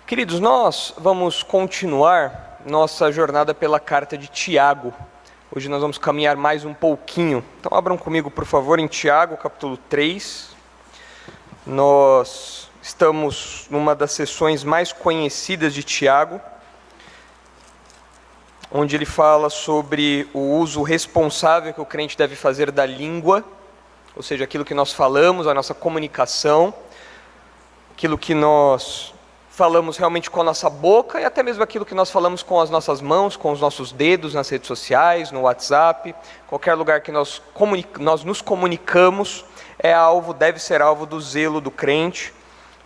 Queridos, nós vamos continuar nossa jornada pela carta de Tiago. Hoje nós vamos caminhar mais um pouquinho. Então abram comigo, por favor, em Tiago, capítulo 3. Nós estamos numa das sessões mais conhecidas de Tiago, onde ele fala sobre o uso responsável que o crente deve fazer da língua, ou seja, aquilo que nós falamos, a nossa comunicação, aquilo que nós falamos realmente com a nossa boca e até mesmo aquilo que nós falamos com as nossas mãos, com os nossos dedos nas redes sociais, no WhatsApp, qualquer lugar que nós nos comunicamos deve ser alvo do zelo do crente,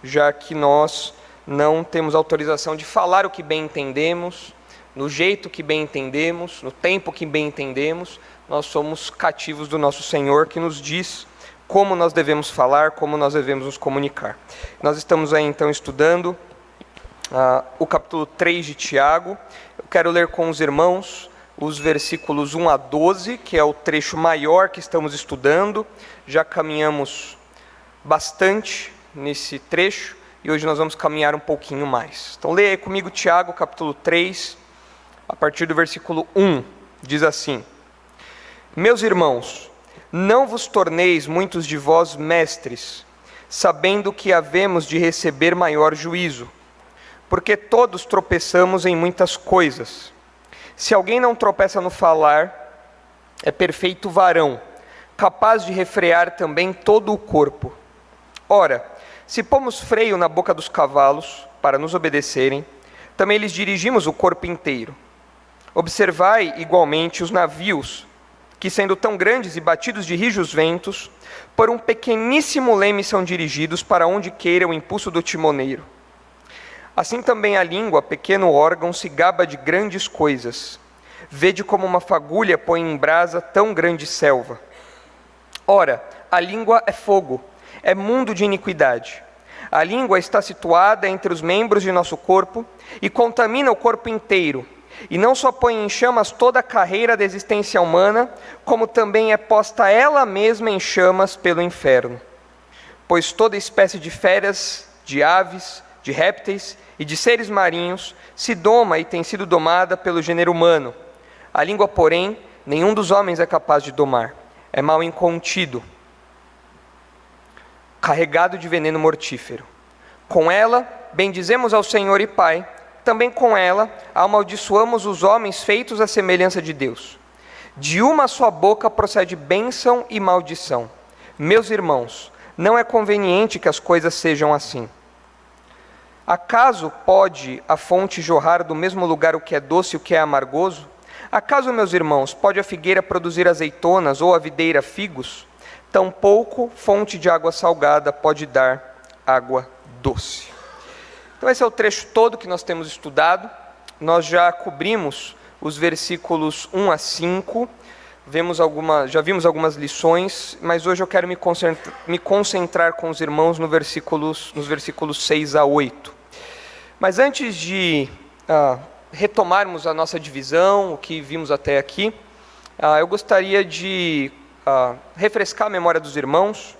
já que nós não temos autorização de falar o que bem entendemos, no jeito que bem entendemos, no tempo que bem entendemos. Nós somos cativos do nosso Senhor, que nos diz como nós devemos falar, como nós devemos nos comunicar. Nós estamos aí então estudando o capítulo 3 de Tiago. Eu quero ler com os irmãos os versículos 1 a 12, que é o trecho maior que estamos estudando. Já caminhamos bastante nesse trecho e hoje nós vamos caminhar um pouquinho mais. Então leia aí comigo Tiago, capítulo 3, a partir do versículo 1, diz assim: Meus irmãos, não vos torneis muitos de vós mestres, sabendo que havemos de receber maior juízo, porque todos tropeçamos em muitas coisas. Se alguém não tropeça no falar, é perfeito varão, capaz de refrear também todo o corpo. Ora, se pomos freio na boca dos cavalos, para nos obedecerem, também lhes dirigimos o corpo inteiro. Observai igualmente os navios, que sendo tão grandes e batidos de rijos ventos, por um pequeníssimo leme são dirigidos para onde queira o impulso do timoneiro. Assim também a língua, pequeno órgão, se gaba de grandes coisas. Vede como uma fagulha põe em brasa tão grande selva. Ora, a língua é fogo, é mundo de iniquidade. A língua está situada entre os membros de nosso corpo e contamina o corpo inteiro. E não só põe em chamas toda a carreira da existência humana, como também é posta ela mesma em chamas pelo inferno. Pois toda espécie de feras, de aves, de répteis e de seres marinhos se doma e tem sido domada pelo gênero humano. A língua, porém, nenhum dos homens é capaz de domar. É mal incontido, carregado de veneno mortífero. Com ela, bendizemos ao Senhor e Pai. Também com ela, amaldiçoamos os homens feitos à semelhança de Deus. De uma só boca procede bênção e maldição. Meus irmãos, não é conveniente que as coisas sejam assim. Acaso pode a fonte jorrar do mesmo lugar o que é doce e o que é amargoso? Acaso, meus irmãos, pode a figueira produzir azeitonas ou a videira figos? Tampouco fonte de água salgada pode dar água doce. Então esse é o trecho todo que nós temos estudado. Nós já cobrimos os versículos 1 a 5, já vimos algumas lições, mas hoje eu quero me concentrar com os irmãos nos versículos 6 a 8. Mas antes de retomarmos a nossa divisão, o que vimos até aqui, eu gostaria de refrescar a memória dos irmãos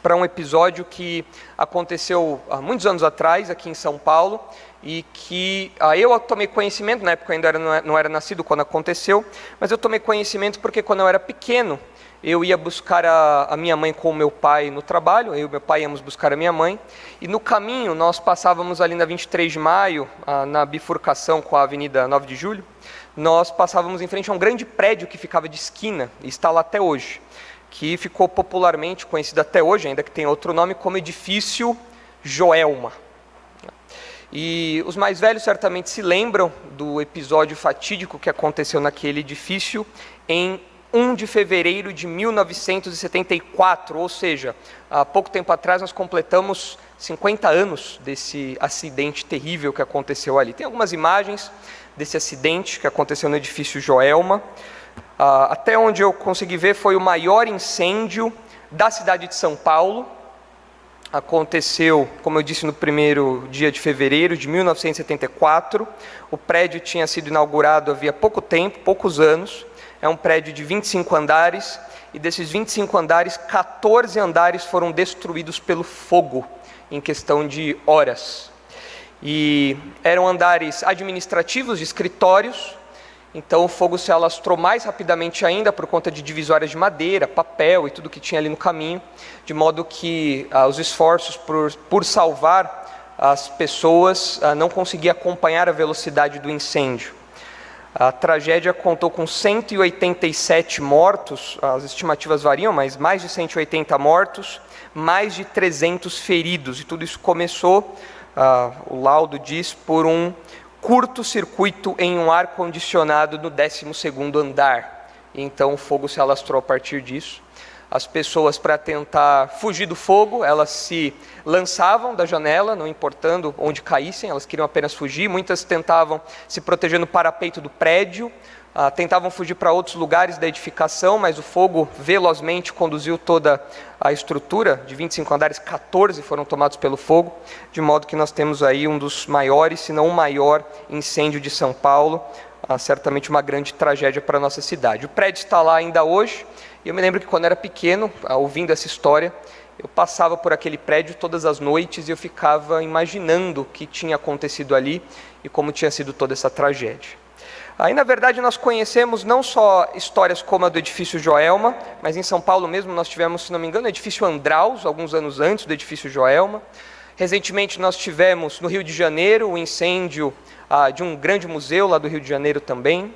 para um episódio que aconteceu há muitos anos atrás, aqui em São Paulo, e que eu tomei conhecimento, na época eu ainda não era nascido quando aconteceu, mas eu tomei conhecimento porque quando eu era pequeno, eu ia buscar a minha mãe com o meu pai no trabalho, eu e meu pai íamos buscar a minha mãe, e no caminho nós passávamos ali na 23 de maio, na bifurcação com a Avenida 9 de Julho, nós passávamos em frente a um grande prédio que ficava de esquina, e está lá até hoje, que ficou popularmente conhecido até hoje, ainda que tem outro nome, como Edifício Joelma. E os mais velhos certamente se lembram do episódio fatídico que aconteceu naquele edifício em 1 de fevereiro de 1974, ou seja, há pouco tempo atrás nós completamos 50 anos desse acidente terrível que aconteceu ali. Tem algumas imagens desse acidente que aconteceu no edifício Joelma. Até onde eu consegui ver, foi o maior incêndio da cidade de São Paulo. Aconteceu, como eu disse, no primeiro dia de fevereiro de 1974. O prédio tinha sido inaugurado havia pouco tempo, poucos anos. É um prédio de 25 andares, e desses 25 andares, 14 andares foram destruídos pelo fogo em questão de horas. E eram andares administrativos, de escritórios, então o fogo se alastrou mais rapidamente ainda por conta de divisórias de madeira, papel e tudo que tinha ali no caminho, de modo que os esforços por salvar as pessoas não conseguiam acompanhar a velocidade do incêndio. A tragédia contou com 187 mortos, as estimativas variam, mas mais de 180 mortos, mais de 300 feridos, e tudo isso começou, o laudo diz, por um curto-circuito em um ar-condicionado no 12º andar. Então o fogo se alastrou a partir disso. As pessoas, para tentar fugir do fogo, elas se lançavam da janela, não importando onde caíssem, elas queriam apenas fugir. Muitas tentavam se proteger no parapeito do prédio, tentavam fugir para outros lugares da edificação, mas o fogo velozmente conduziu toda a estrutura, de 25 andares, 14 foram tomados pelo fogo, de modo que nós temos aí um dos maiores, se não o maior incêndio de São Paulo, certamente uma grande tragédia para a nossa cidade. O prédio está lá ainda hoje, e eu me lembro que quando era pequeno, ouvindo essa história, eu passava por aquele prédio todas as noites e eu ficava imaginando o que tinha acontecido ali e como tinha sido toda essa tragédia. Aí, na verdade, nós conhecemos não só histórias como a do edifício Joelma, mas em São Paulo mesmo nós tivemos, se não me engano, o edifício Andraus, alguns anos antes do edifício Joelma. Recentemente nós tivemos no Rio de Janeiro o incêndio de um grande museu lá do Rio de Janeiro também.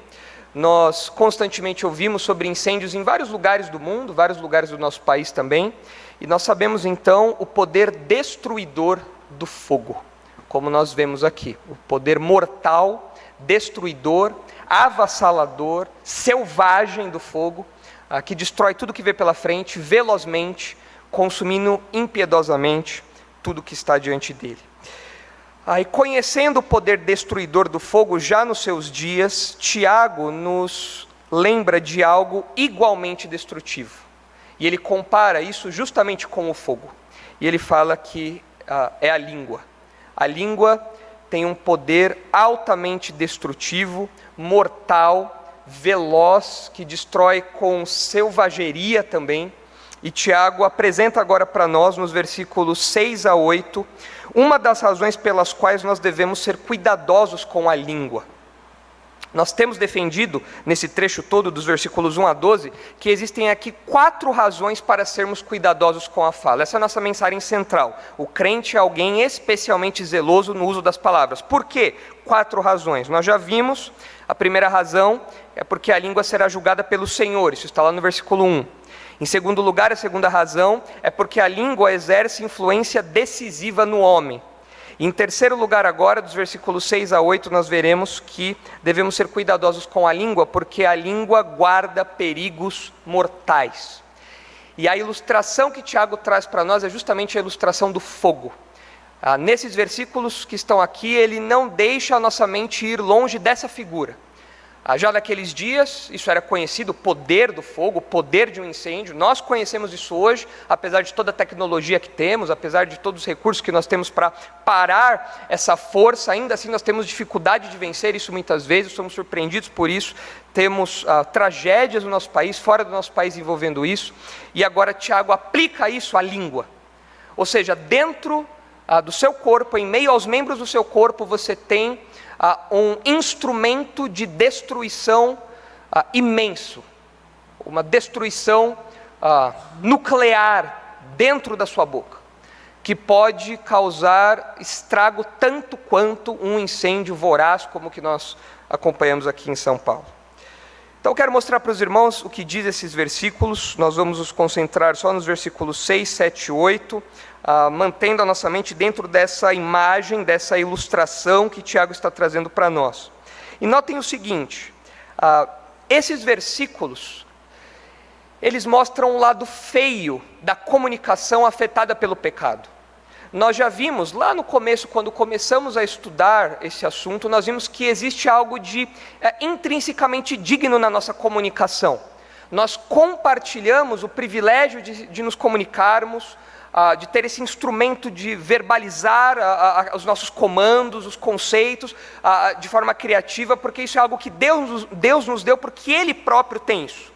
Nós constantemente ouvimos sobre incêndios em vários lugares do mundo, vários lugares do nosso país também, e nós sabemos então o poder destruidor do fogo, como nós vemos aqui, o poder mortal, destruidor, avassalador, selvagem do fogo, que destrói tudo que vê pela frente, velozmente, consumindo impiedosamente tudo que está diante dele. E conhecendo o poder destruidor do fogo já nos seus dias, Tiago nos lembra de algo igualmente destrutivo. E ele compara isso justamente com o fogo. E ele fala que é a língua. A língua tem um poder altamente destrutivo, mortal, veloz, que destrói com selvageria também. E Tiago apresenta agora para nós, nos versículos 6 a 8, uma das razões pelas quais nós devemos ser cuidadosos com a língua. Nós temos defendido, nesse trecho todo, dos versículos 1 a 12, que existem aqui 4 razões para sermos cuidadosos com a fala. Essa é a nossa mensagem central. O crente é alguém especialmente zeloso no uso das palavras. Por quê? 4 razões. Nós já vimos, a primeira razão é porque a língua será julgada pelo Senhor, isso está lá no versículo 1. Em segundo lugar, a segunda razão é porque a língua exerce influência decisiva no homem. E em terceiro lugar agora, dos versículos 6 a 8, nós veremos que devemos ser cuidadosos com a língua, porque a língua guarda perigos mortais. E a ilustração que Tiago traz para nós é justamente a ilustração do fogo. Nesses versículos que estão aqui, ele não deixa a nossa mente ir longe dessa figura. Já naqueles dias, isso era conhecido, o poder do fogo, o poder de um incêndio. Nós conhecemos isso hoje, apesar de toda a tecnologia que temos, apesar de todos os recursos que nós temos para parar essa força, ainda assim nós temos dificuldade de vencer isso muitas vezes, somos surpreendidos por isso, temos tragédias no nosso país, fora do nosso país envolvendo isso, e agora Tiago aplica isso à língua. Ou seja, dentro do seu corpo, em meio aos membros do seu corpo, você tem um instrumento de destruição imenso, uma destruição nuclear dentro da sua boca, que pode causar estrago tanto quanto um incêndio voraz como o que nós acompanhamos aqui em São Paulo. Então eu quero mostrar para os irmãos o que diz esses versículos. Nós vamos nos concentrar só nos versículos 6, 7 e 8, mantendo a nossa mente dentro dessa imagem, dessa ilustração que Tiago está trazendo para nós. E notem o seguinte, esses versículos, eles mostram um lado feio da comunicação afetada pelo pecado. Nós já vimos lá no começo, quando começamos a estudar esse assunto, nós vimos que existe algo de intrinsecamente digno na nossa comunicação. Nós compartilhamos o privilégio de nos comunicarmos, de ter esse instrumento de verbalizar os nossos comandos, os conceitos, de forma criativa, porque isso é algo que Deus nos deu, porque Ele próprio tem isso.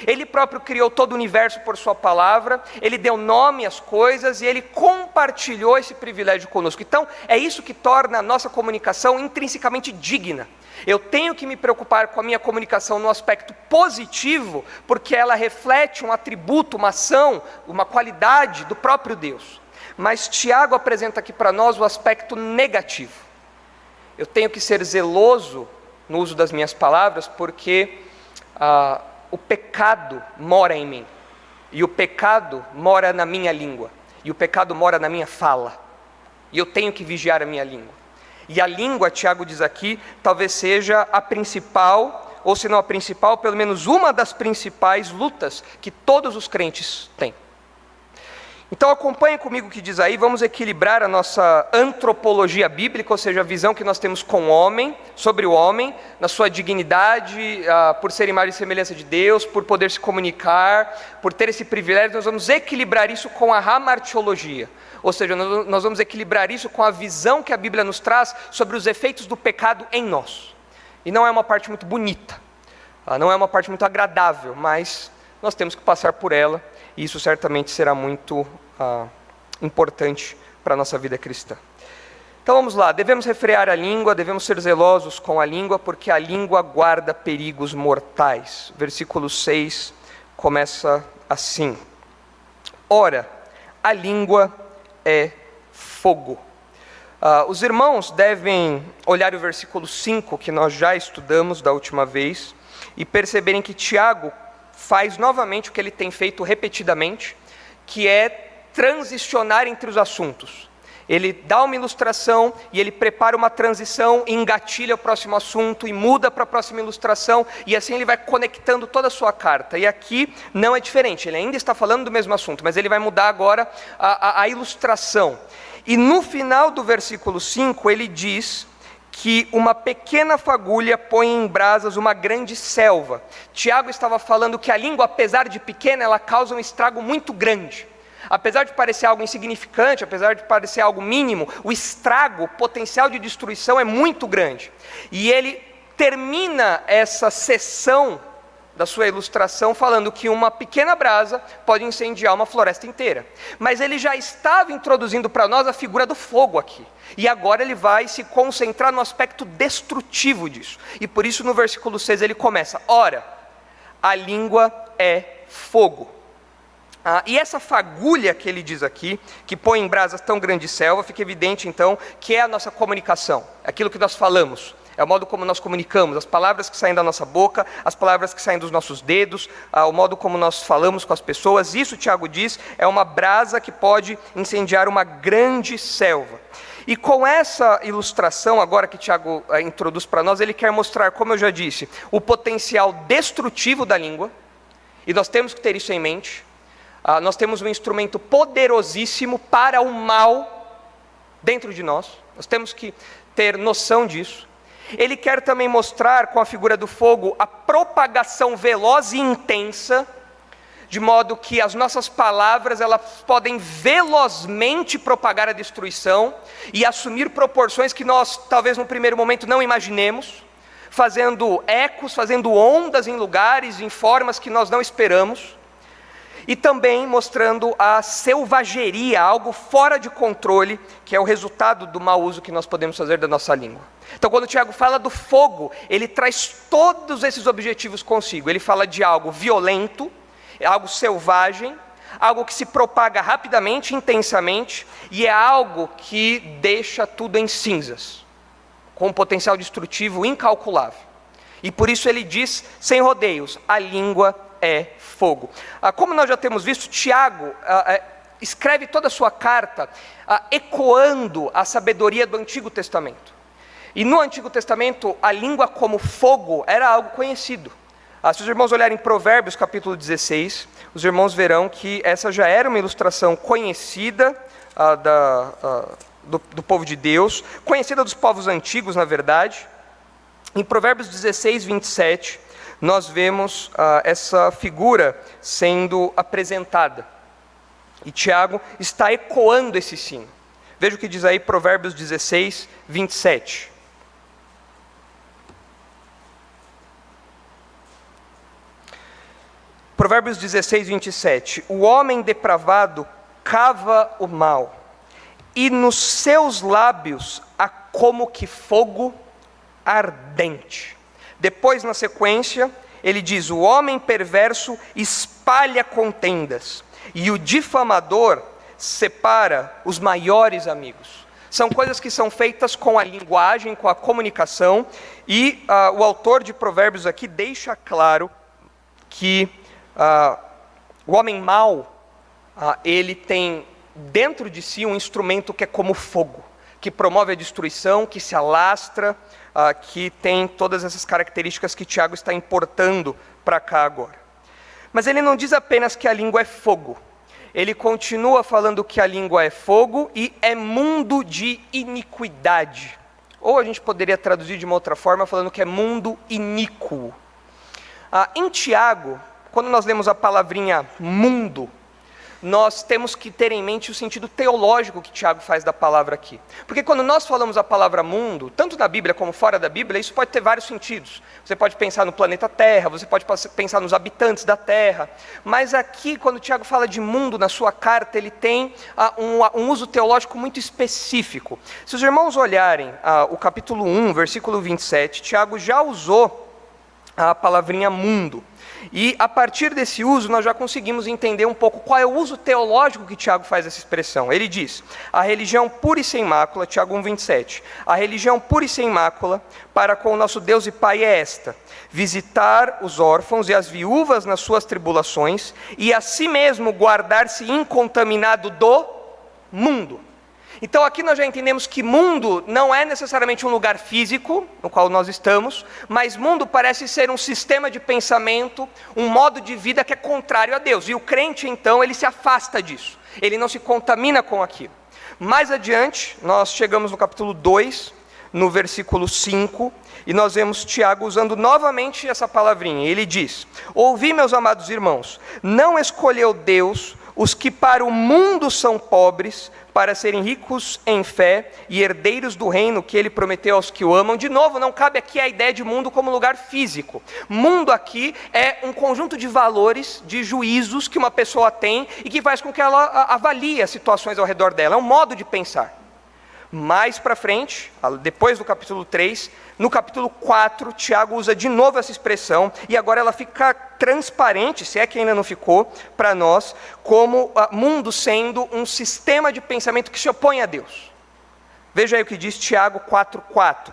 Ele próprio criou todo o universo por sua palavra, Ele deu nome às coisas e Ele compartilhou compartilhou esse privilégio conosco. Então, é isso que torna a nossa comunicação intrinsecamente digna. Eu tenho que me preocupar com a minha comunicação no aspecto positivo, porque ela reflete um atributo, uma ação, uma qualidade do próprio Deus. Mas Tiago apresenta aqui para nós o aspecto negativo. Eu tenho que ser zeloso no uso das minhas palavras, porque o pecado mora em mim, e o pecado mora na minha língua, e o pecado mora na minha fala, e eu tenho que vigiar a minha língua. E a língua, Tiago diz aqui, talvez seja a principal, ou se não a principal, pelo menos uma das principais lutas que todos os crentes têm. Então acompanhe comigo o que diz aí, vamos equilibrar a nossa antropologia bíblica, ou seja, a visão que nós temos com o homem, sobre o homem, na sua dignidade, por ser imagem e semelhança de Deus, por poder se comunicar, por ter esse privilégio. Nós vamos equilibrar isso com a hamartiologia, ou seja, nós vamos equilibrar isso com a visão que a Bíblia nos traz sobre os efeitos do pecado em nós. E não é uma parte muito bonita, não é uma parte muito agradável, mas nós temos que passar por ela, e isso certamente será muito importante para a nossa vida cristã. Então vamos lá, devemos refrear a língua, devemos ser zelosos com a língua, porque a língua guarda perigos mortais. Versículo 6 começa assim: ora, a língua é fogo. Os irmãos devem olhar o versículo 5, que nós já estudamos da última vez, e perceberem que Tiago faz novamente o que ele tem feito repetidamente, que é transicionar entre os assuntos. Ele dá uma ilustração e ele prepara uma transição e engatilha o próximo assunto e muda para a próxima ilustração, e assim ele vai conectando toda a sua carta. E aqui não é diferente, ele ainda está falando do mesmo assunto, mas ele vai mudar agora a ilustração. E no final do versículo 5 ele diz que uma pequena fagulha põe em brasas uma grande selva. Tiago estava falando que a língua, apesar de pequena, ela causa um estrago muito grande. Apesar de parecer algo insignificante, apesar de parecer algo mínimo, o estrago, o potencial de destruição é muito grande. E ele termina essa seção da sua ilustração falando que uma pequena brasa pode incendiar uma floresta inteira. Mas ele já estava introduzindo para nós a figura do fogo aqui. E agora ele vai se concentrar no aspecto destrutivo disso. E por isso no versículo 6 ele começa: ora, a língua é fogo. E essa fagulha que ele diz aqui, que põe em brasas tão grande selva, fica evidente então que é a nossa comunicação, aquilo que nós falamos. É o modo como nós comunicamos, as palavras que saem da nossa boca, as palavras que saem dos nossos dedos, o modo como nós falamos com as pessoas. Isso, Tiago diz, é uma brasa que pode incendiar uma grande selva. E com essa ilustração agora que Tiago introduz para nós, ele quer mostrar, como eu já disse, o potencial destrutivo da língua, e nós temos que ter isso em mente. Nós temos um instrumento poderosíssimo para o mal dentro de nós, nós temos que ter noção disso. Ele quer também mostrar com a figura do fogo a propagação veloz e intensa, de modo que as nossas palavras elas podem velozmente propagar a destruição e assumir proporções que nós talvez no primeiro momento não imaginemos, fazendo ecos, fazendo ondas em lugares, em formas que nós não esperamos. E também mostrando a selvageria, algo fora de controle, que é o resultado do mau uso que nós podemos fazer da nossa língua. Então quando Tiago fala do fogo, ele traz todos esses objetivos consigo. Ele fala de algo violento, algo selvagem, algo que se propaga rapidamente, intensamente, e é algo que deixa tudo em cinzas, com um potencial destrutivo incalculável. E por isso ele diz, sem rodeios, a língua é fogo. Como nós já temos visto, Tiago escreve toda a sua carta ecoando a sabedoria do Antigo Testamento. E no Antigo Testamento, a língua como fogo era algo conhecido. Se os irmãos olharem Provérbios capítulo 16, os irmãos verão que essa já era uma ilustração conhecida do povo de Deus, conhecida dos povos antigos, na verdade. Em Provérbios 16, 27, nós vemos essa figura sendo apresentada. E Tiago está ecoando esse sino. Veja o que diz aí Provérbios 16, 27. Provérbios 16, 27. O homem depravado cava o mal, e nos seus lábios há como que fogo ardente. Depois, na sequência, ele diz: o homem perverso espalha contendas, e o difamador separa os maiores amigos. São coisas que são feitas com a linguagem, com a comunicação, e o autor de Provérbios aqui deixa claro que o homem mau, ele tem dentro de si um instrumento que é como fogo, que promove a destruição, que se alastra, que tem todas essas características que Tiago está importando para cá agora. Mas ele não diz apenas que a língua é fogo, ele continua falando que a língua é fogo e é mundo de iniquidade. Ou a gente poderia traduzir de uma outra forma, falando que é mundo iníquo. Em Tiago, quando nós lemos a palavrinha mundo, nós temos que ter em mente o sentido teológico que Tiago faz da palavra aqui. Porque quando nós falamos a palavra mundo, tanto na Bíblia como fora da Bíblia, isso pode ter vários sentidos. Você pode pensar no planeta Terra, você pode pensar nos habitantes da Terra. Mas aqui, quando Tiago fala de mundo na sua carta, ele tem um uso teológico muito específico. Se os irmãos olharem o capítulo 1, versículo 27, Tiago já usou a palavrinha mundo. E a partir desse uso nós já conseguimos entender um pouco qual é o uso teológico que Tiago faz dessa expressão. Ele diz: a religião pura e sem mácula, Tiago 1,27, a religião pura e sem mácula para com o nosso Deus e Pai é esta: visitar os órfãos e as viúvas nas suas tribulações e a si mesmo guardar-se incontaminado do mundo. Então aqui nós já entendemos que mundo não é necessariamente um lugar físico, no qual nós estamos, mas mundo parece ser um sistema de pensamento, um modo de vida que é contrário a Deus. E o crente, então, ele se afasta disso, ele não se contamina com aquilo. Mais adiante, nós chegamos no capítulo 2, no versículo 5, e nós vemos Tiago usando novamente essa palavrinha. Ele diz: ouvi, meus amados irmãos, não escolheu Deus os que para o mundo são pobres, para serem ricos em fé e herdeiros do reino que ele prometeu aos que o amam. De novo, não cabe aqui a ideia de mundo como lugar físico. Mundo aqui é um conjunto de valores, de juízos que uma pessoa tem e que faz com que ela avalie as situações ao redor dela. É um modo de pensar. Mais para frente, depois do capítulo 3, no capítulo 4, Tiago usa de novo essa expressão, e agora ela fica transparente, se é que ainda não ficou, para nós, como mundo sendo um sistema de pensamento que se opõe a Deus. Veja aí o que diz Tiago 4,4.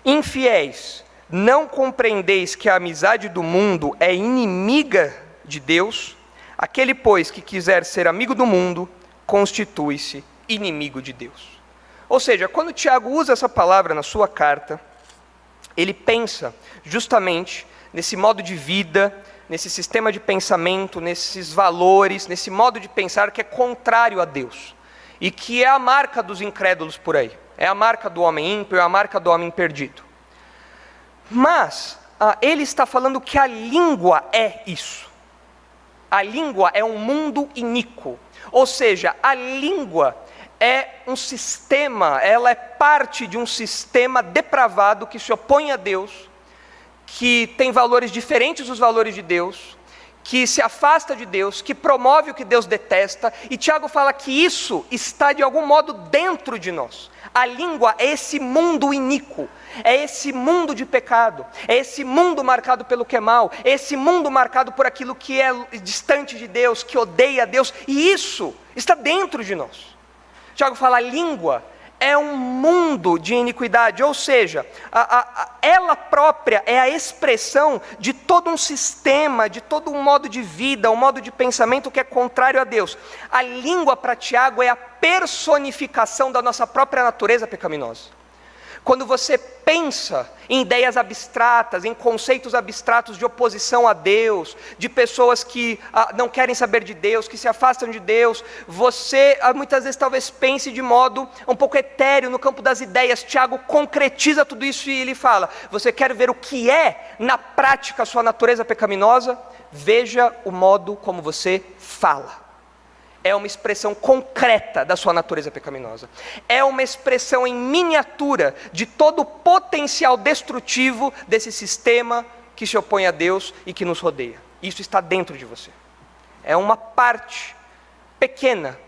Infiéis, não compreendeis que a amizade do mundo é inimiga de Deus? Aquele, pois, que quiser ser amigo do mundo, constitui-se inimigo de Deus. Ou seja, quando Tiago usa essa palavra na sua carta, ele pensa justamente nesse modo de vida, nesse sistema de pensamento, nesses valores, nesse modo de pensar que é contrário a Deus, e que é a marca dos incrédulos por aí, é a marca do homem ímpio, é a marca do homem perdido. Mas ele está falando que a língua é isso. A língua é um mundo iníquo. Ou seja, a língua é um sistema, ela é parte de um sistema depravado que se opõe a Deus, que tem valores diferentes dos valores de Deus, que se afasta de Deus, que promove o que Deus detesta, e Tiago fala que isso está de algum modo dentro de nós. A língua é esse mundo iníquo, é esse mundo de pecado, é esse mundo marcado pelo que é mal, é esse mundo marcado por aquilo que é distante de Deus, que odeia a Deus, e isso está dentro de nós. Tiago fala: a língua é um mundo de iniquidade, ou seja, ela própria é a expressão de todo um sistema, de todo um modo de vida, um modo de pensamento que é contrário a Deus. A língua para Tiago é a personificação da nossa própria natureza pecaminosa. Quando você pensa em ideias abstratas, em conceitos abstratos de oposição a Deus, de pessoas que não querem saber de Deus, que se afastam de Deus, você muitas vezes talvez pense de modo um pouco etéreo no campo das ideias. Tiago concretiza tudo isso e ele fala: você quer ver o que é na prática a sua natureza pecaminosa? Veja o modo como você fala. É uma expressão concreta da sua natureza pecaminosa. É uma expressão em miniatura de todo o potencial destrutivo desse sistema que se opõe a Deus e que nos rodeia. Isso está dentro de você. É uma parte pequena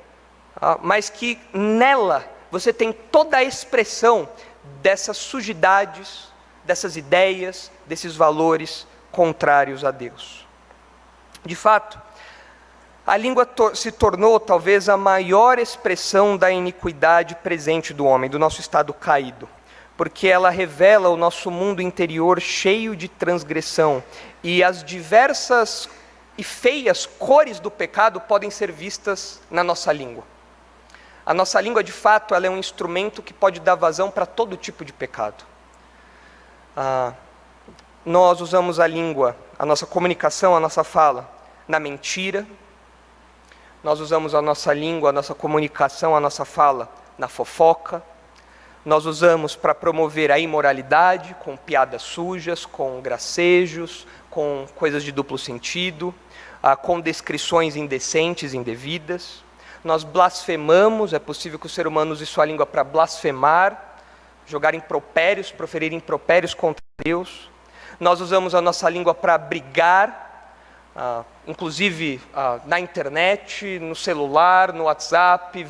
mas que nela você tem toda a expressão dessas sujidades, dessas ideias, desses valores contrários a Deus. De fato, a língua se tornou talvez a maior expressão da iniquidade presente do homem, do nosso estado caído, porque ela revela o nosso mundo interior cheio de transgressão, e as diversas e feias cores do pecado podem ser vistas na nossa língua. A nossa língua, de fato, ela é um instrumento que pode dar vazão para todo tipo de pecado. Nós usamos a língua, a nossa comunicação, a nossa fala, na mentira. Nós usamos a nossa língua, a nossa comunicação, a nossa fala, na fofoca. Nós usamos para promover a imoralidade, com piadas sujas, com gracejos, com coisas de duplo sentido, com descrições indecentes, indevidas. Nós blasfemamos, é possível que o ser humano use sua língua para blasfemar, jogar impropérios, proferir impropérios contra Deus. Nós usamos a nossa língua para brigar, inclusive na internet, no celular, no WhatsApp,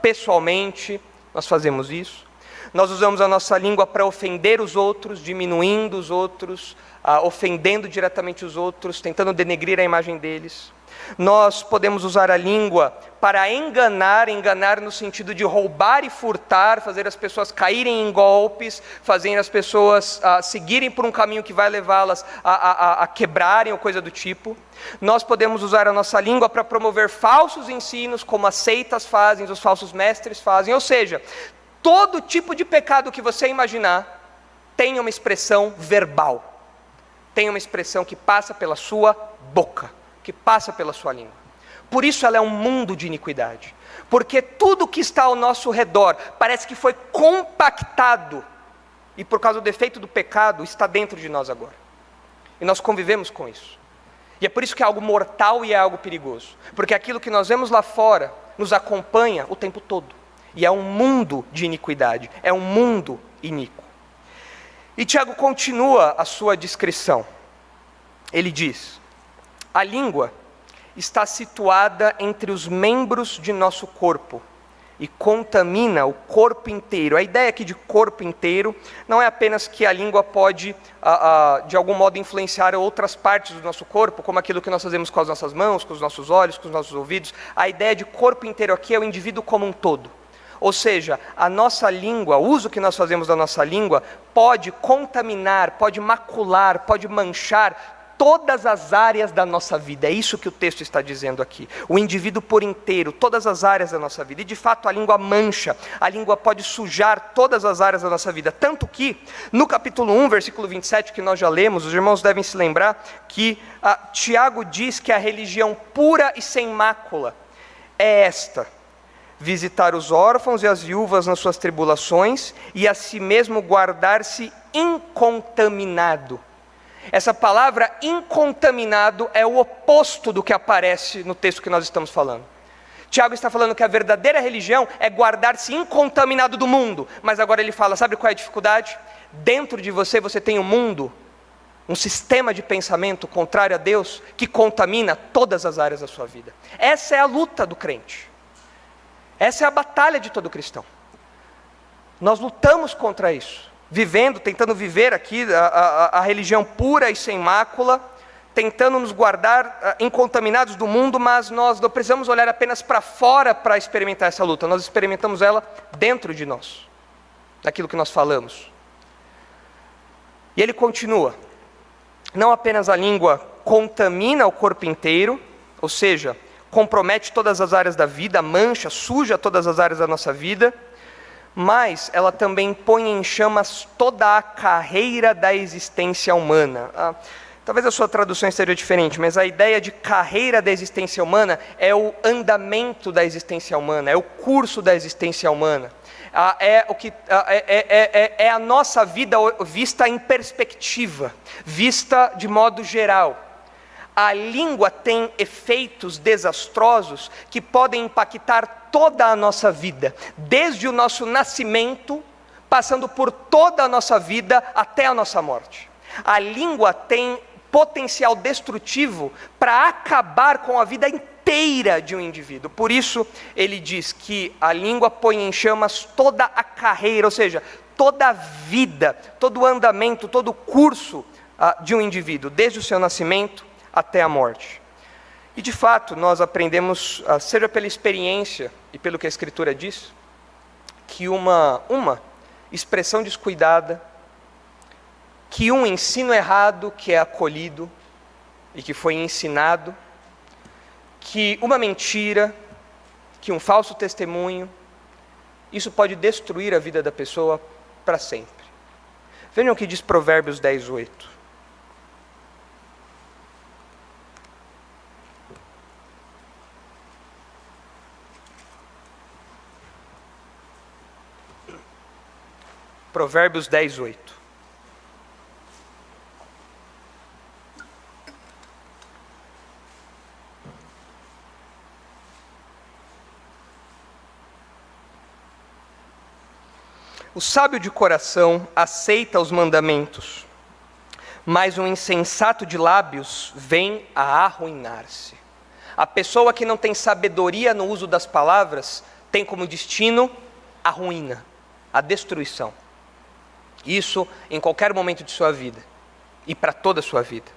pessoalmente. Nós fazemos isso. Nós usamos a nossa língua para ofender os outros, diminuindo os outros, ofendendo diretamente os outros, tentando denegrir a imagem deles. Nós podemos usar a língua para enganar no sentido de roubar e furtar, fazer as pessoas caírem em golpes, fazer as pessoas seguirem por um caminho que vai levá-las a quebrarem ou coisa do tipo. Nós podemos usar a nossa língua para promover falsos ensinos, como as seitas fazem, os falsos mestres fazem. Ou seja, todo tipo de pecado que você imaginar tem uma expressão verbal, tem uma expressão que passa pela sua boca, que passa pela sua língua. Por isso ela é um mundo de iniquidade, porque tudo que está ao nosso redor parece que foi compactado, e por causa do defeito do pecado está dentro de nós agora, e nós convivemos com isso. E é por isso que é algo mortal e é algo perigoso, porque aquilo que nós vemos lá fora nos acompanha o tempo todo, e é um mundo de iniquidade, é um mundo iníquo. E Tiago continua a sua descrição. Ele diz: a língua está situada entre os membros de nosso corpo e contamina o corpo inteiro. A ideia aqui de corpo inteiro não é apenas que a língua pode, de algum modo, influenciar outras partes do nosso corpo, como aquilo que nós fazemos com as nossas mãos, com os nossos olhos, com os nossos ouvidos. A ideia de corpo inteiro aqui é o indivíduo como um todo. Ou seja, a nossa língua, o uso que nós fazemos da nossa língua, pode contaminar, pode macular, pode manchar todas as áreas da nossa vida. É isso que o texto está dizendo aqui. O indivíduo por inteiro, todas as áreas da nossa vida. E de fato a língua mancha, a língua pode sujar todas as áreas da nossa vida. Tanto que, no capítulo 1, versículo 27, que nós já lemos, os irmãos devem se lembrar que Tiago diz que a religião pura e sem mácula é esta: visitar os órfãos e as viúvas nas suas tribulações e a si mesmo guardar-se incontaminado. Essa palavra incontaminado é o oposto do que aparece no texto que nós estamos falando. Tiago está falando que a verdadeira religião é guardar-se incontaminado do mundo, mas agora ele fala, sabe qual é a dificuldade? Dentro de você, você tem um mundo, um sistema de pensamento contrário a Deus, que contamina todas as áreas da sua vida. Essa é a luta do crente. Essa é a batalha de todo cristão. Nós lutamos contra isso, tentando viver aqui a religião pura e sem mácula, tentando nos guardar incontaminados do mundo, mas nós não precisamos olhar apenas para fora para experimentar essa luta, nós experimentamos ela dentro de nós, daquilo que nós falamos. E ele continua: não apenas a língua contamina o corpo inteiro, ou seja, compromete todas as áreas da vida, mancha, suja todas as áreas da nossa vida, mas ela também põe em chamas toda a carreira da existência humana. Talvez a sua tradução esteja diferente, mas a ideia de carreira da existência humana é o andamento da existência humana, é o curso da existência humana. É a nossa vida vista em perspectiva, vista de modo geral. A língua tem efeitos desastrosos que podem impactar toda a nossa vida, desde o nosso nascimento, passando por toda a nossa vida até a nossa morte. A língua tem potencial destrutivo para acabar com a vida inteira de um indivíduo. Por isso, ele diz que a língua põe em chamas toda a carreira, ou seja, toda a vida, todo o andamento, todo o curso de um indivíduo, desde o seu nascimento até a morte. E de fato, nós aprendemos, seja pela experiência e pelo que a Escritura diz, que uma expressão descuidada, que um ensino errado que é acolhido e que foi ensinado, que uma mentira, que um falso testemunho, isso pode destruir a vida da pessoa para sempre. Vejam o que diz Provérbios 10:8. Provérbios 10:8. O sábio de coração aceita os mandamentos, mas um insensato de lábios vem a arruinar-se. A pessoa que não tem sabedoria no uso das palavras tem como destino a ruína, a destruição. Isso em qualquer momento de sua vida e para toda a sua vida.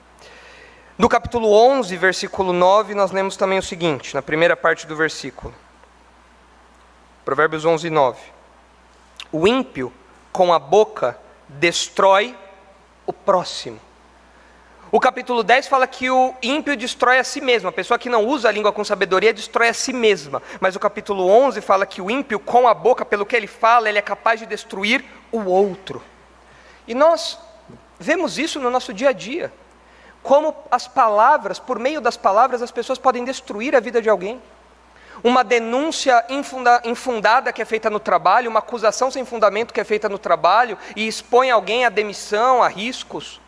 No capítulo 11, versículo 9, nós lemos também o seguinte, na primeira parte do versículo. Provérbios 11:9. O ímpio, com a boca, destrói o próximo. O capítulo 10 fala que o ímpio destrói a si mesmo. A pessoa que não usa a língua com sabedoria destrói a si mesma. Mas o capítulo 11 fala que o ímpio, com a boca, pelo que ele fala, ele é capaz de destruir o outro. E nós vemos isso no nosso dia a dia. Como as palavras, por meio das palavras, as pessoas podem destruir a vida de alguém. Uma denúncia infundada que é feita no trabalho, uma acusação sem fundamento que é feita no trabalho e expõe alguém à demissão, a riscos.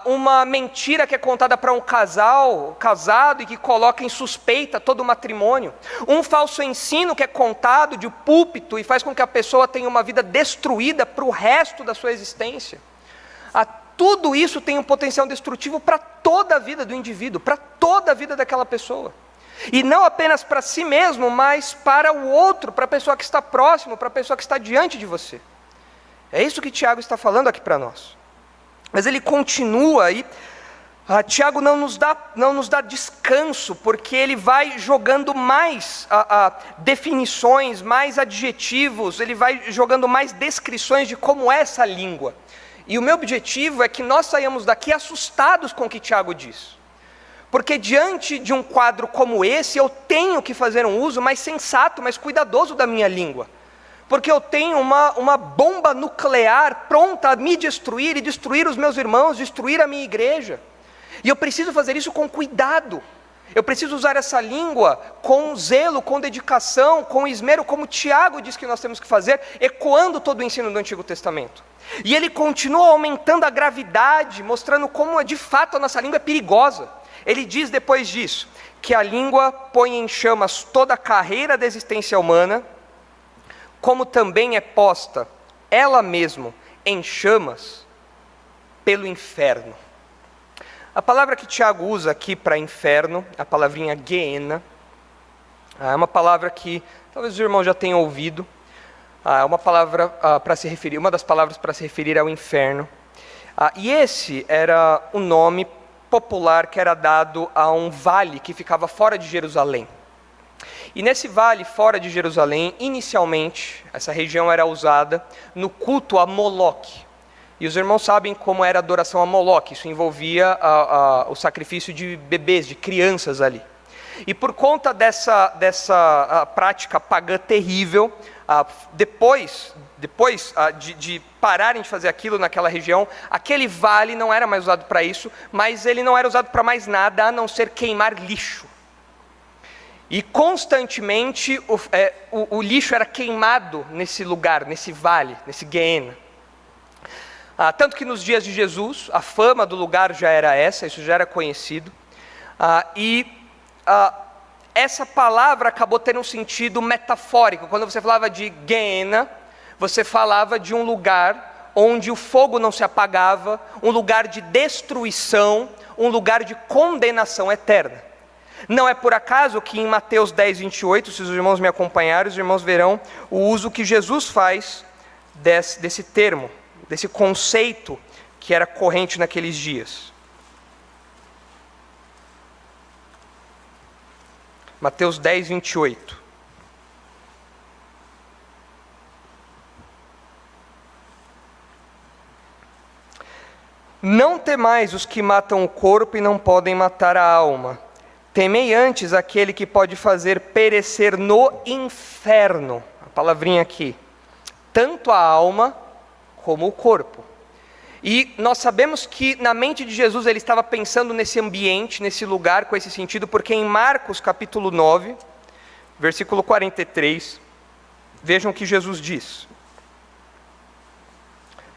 Uma mentira que é contada para um casal casado e que coloca em suspeita todo o matrimônio. Um falso ensino que é contado de púlpito e faz com que a pessoa tenha uma vida destruída para o resto da sua existência. Tudo isso tem um potencial destrutivo para toda a vida do indivíduo, para toda a vida daquela pessoa. E não apenas para si mesmo, mas para o outro, para a pessoa que está próximo, para a pessoa que está diante de você. É isso que Tiago está falando aqui para nós. Mas ele continua aí, Tiago não nos dá descanso, porque ele vai jogando mais definições, mais adjetivos, ele vai jogando mais descrições de como é essa língua. E o meu objetivo é que nós saiamos daqui assustados com o que Tiago diz. Porque diante de um quadro como esse, eu tenho que fazer um uso mais sensato, mais cuidadoso da minha língua. Porque eu tenho uma bomba nuclear pronta a me destruir e destruir os meus irmãos, destruir a minha igreja. E eu preciso fazer isso com cuidado. Eu preciso usar essa língua com zelo, com dedicação, com esmero, como Tiago diz que nós temos que fazer, ecoando todo o ensino do Antigo Testamento. E ele continua aumentando a gravidade, mostrando como de fato a nossa língua é perigosa. Ele diz depois disso, que a língua põe em chamas toda a carreira da existência humana, como também é posta ela mesma em chamas pelo inferno. A palavra que Tiago usa aqui para inferno, a palavrinha Gehenna, é uma palavra que talvez os irmãos já tenham ouvido, é uma palavra para se referir, uma das palavras para se referir ao inferno. E esse era o nome popular que era dado a um vale que ficava fora de Jerusalém. E nesse vale fora de Jerusalém, inicialmente, essa região era usada no culto a Moloque. E os irmãos sabem como era a adoração a Moloque, isso envolvia o sacrifício de bebês, de crianças ali. E por conta dessa prática pagã terrível, depois de pararem de fazer aquilo naquela região, aquele vale não era mais usado para isso, mas ele não era usado para mais nada a não ser queimar lixo. E constantemente o lixo era queimado nesse lugar, nesse vale, nesse Gehenna. Tanto que nos dias de Jesus, a fama do lugar já era essa, isso já era conhecido. Essa palavra acabou tendo um sentido metafórico. Quando você falava de Gehenna, você falava de um lugar onde o fogo não se apagava, um lugar de destruição, um lugar de condenação eterna. Não é por acaso que em Mateus 10, 28, se os irmãos me acompanharem, os irmãos verão o uso que Jesus faz desse termo, desse conceito que era corrente naqueles dias. Mateus 10, 28. Não temais os que matam o corpo e não podem matar a alma. Temei antes aquele que pode fazer perecer no inferno, a palavrinha aqui, tanto a alma como o corpo. E nós sabemos que na mente de Jesus ele estava pensando nesse ambiente, nesse lugar, com esse sentido, porque em Marcos capítulo 9, versículo 43, vejam o que Jesus diz.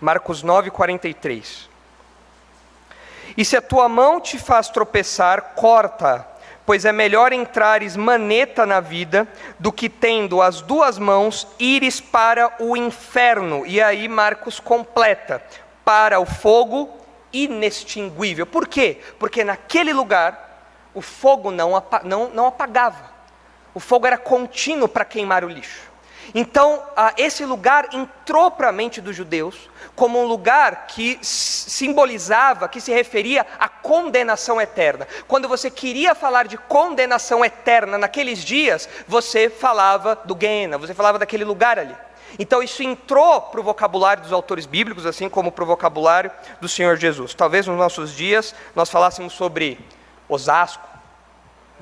Marcos 9, 43. E se a tua mão te faz tropeçar, corta, pois é melhor entrares maneta na vida, do que tendo as duas mãos, ires para o inferno. E aí Marcos completa, para o fogo inextinguível. Por quê? Porque naquele lugar, o fogo não apagava. O fogo era contínuo para queimar o lixo. Então, esse lugar entrou para a mente dos judeus como um lugar que simbolizava, que se referia à condenação eterna. Quando você queria falar de condenação eterna naqueles dias, você falava do Guéna, você falava daquele lugar ali. Então isso entrou para o vocabulário dos autores bíblicos, assim como para o vocabulário do Senhor Jesus. Talvez nos nossos dias nós falássemos sobre Osasco,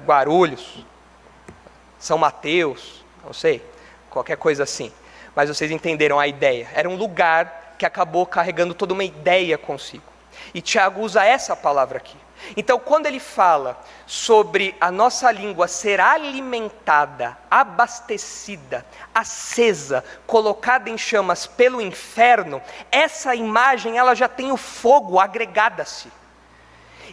Guarulhos, São Mateus, não sei, qualquer coisa assim. Mas vocês entenderam a ideia. Era um lugar que acabou carregando toda uma ideia consigo. E Tiago usa essa palavra aqui. Então, quando ele fala sobre a nossa língua ser alimentada, abastecida, acesa, colocada em chamas pelo inferno, essa imagem ela já tem o fogo agregado a si.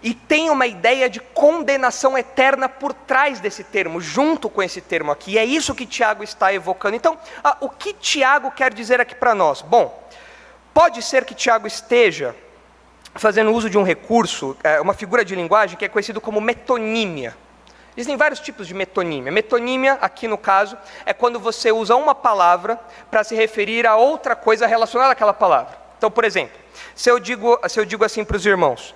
E tem uma ideia de condenação eterna por trás desse termo, junto com esse termo aqui. E é isso que Tiago está evocando. Então, o que Tiago quer dizer aqui para nós? Bom, pode ser que Tiago esteja fazendo uso de um recurso, uma figura de linguagem que é conhecido como metonímia. Existem vários tipos de metonímia. Metonímia, aqui no caso, é quando você usa uma palavra para se referir a outra coisa relacionada àquela palavra. Então, por exemplo, se eu digo assim para os irmãos,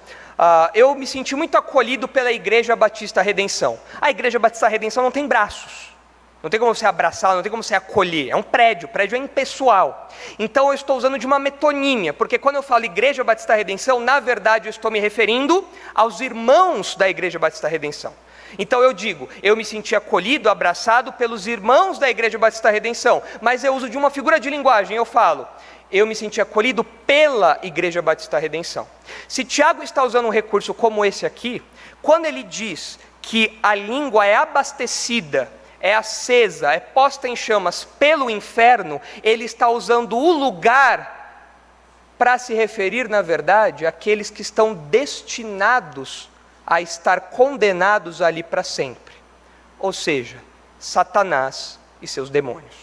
eu me senti muito acolhido pela Igreja Batista Redenção. A Igreja Batista Redenção não tem braços. Não tem como você abraçar, não tem como você acolher. É um prédio, o prédio é impessoal. Então eu estou usando de uma metonímia, porque quando eu falo Igreja Batista Redenção, na verdade eu estou me referindo aos irmãos da Igreja Batista Redenção. Então eu digo, eu me senti acolhido, abraçado pelos irmãos da Igreja Batista Redenção, mas eu uso de uma figura de linguagem, eu falo, eu me senti acolhido pela Igreja Batista Redenção. Se Tiago está usando um recurso como esse aqui, quando ele diz que a língua é abastecida, é acesa, é posta em chamas pelo inferno, ele está usando o lugar para se referir, na verdade, àqueles que estão destinados a estar condenados ali para sempre. Ou seja, Satanás e seus demônios.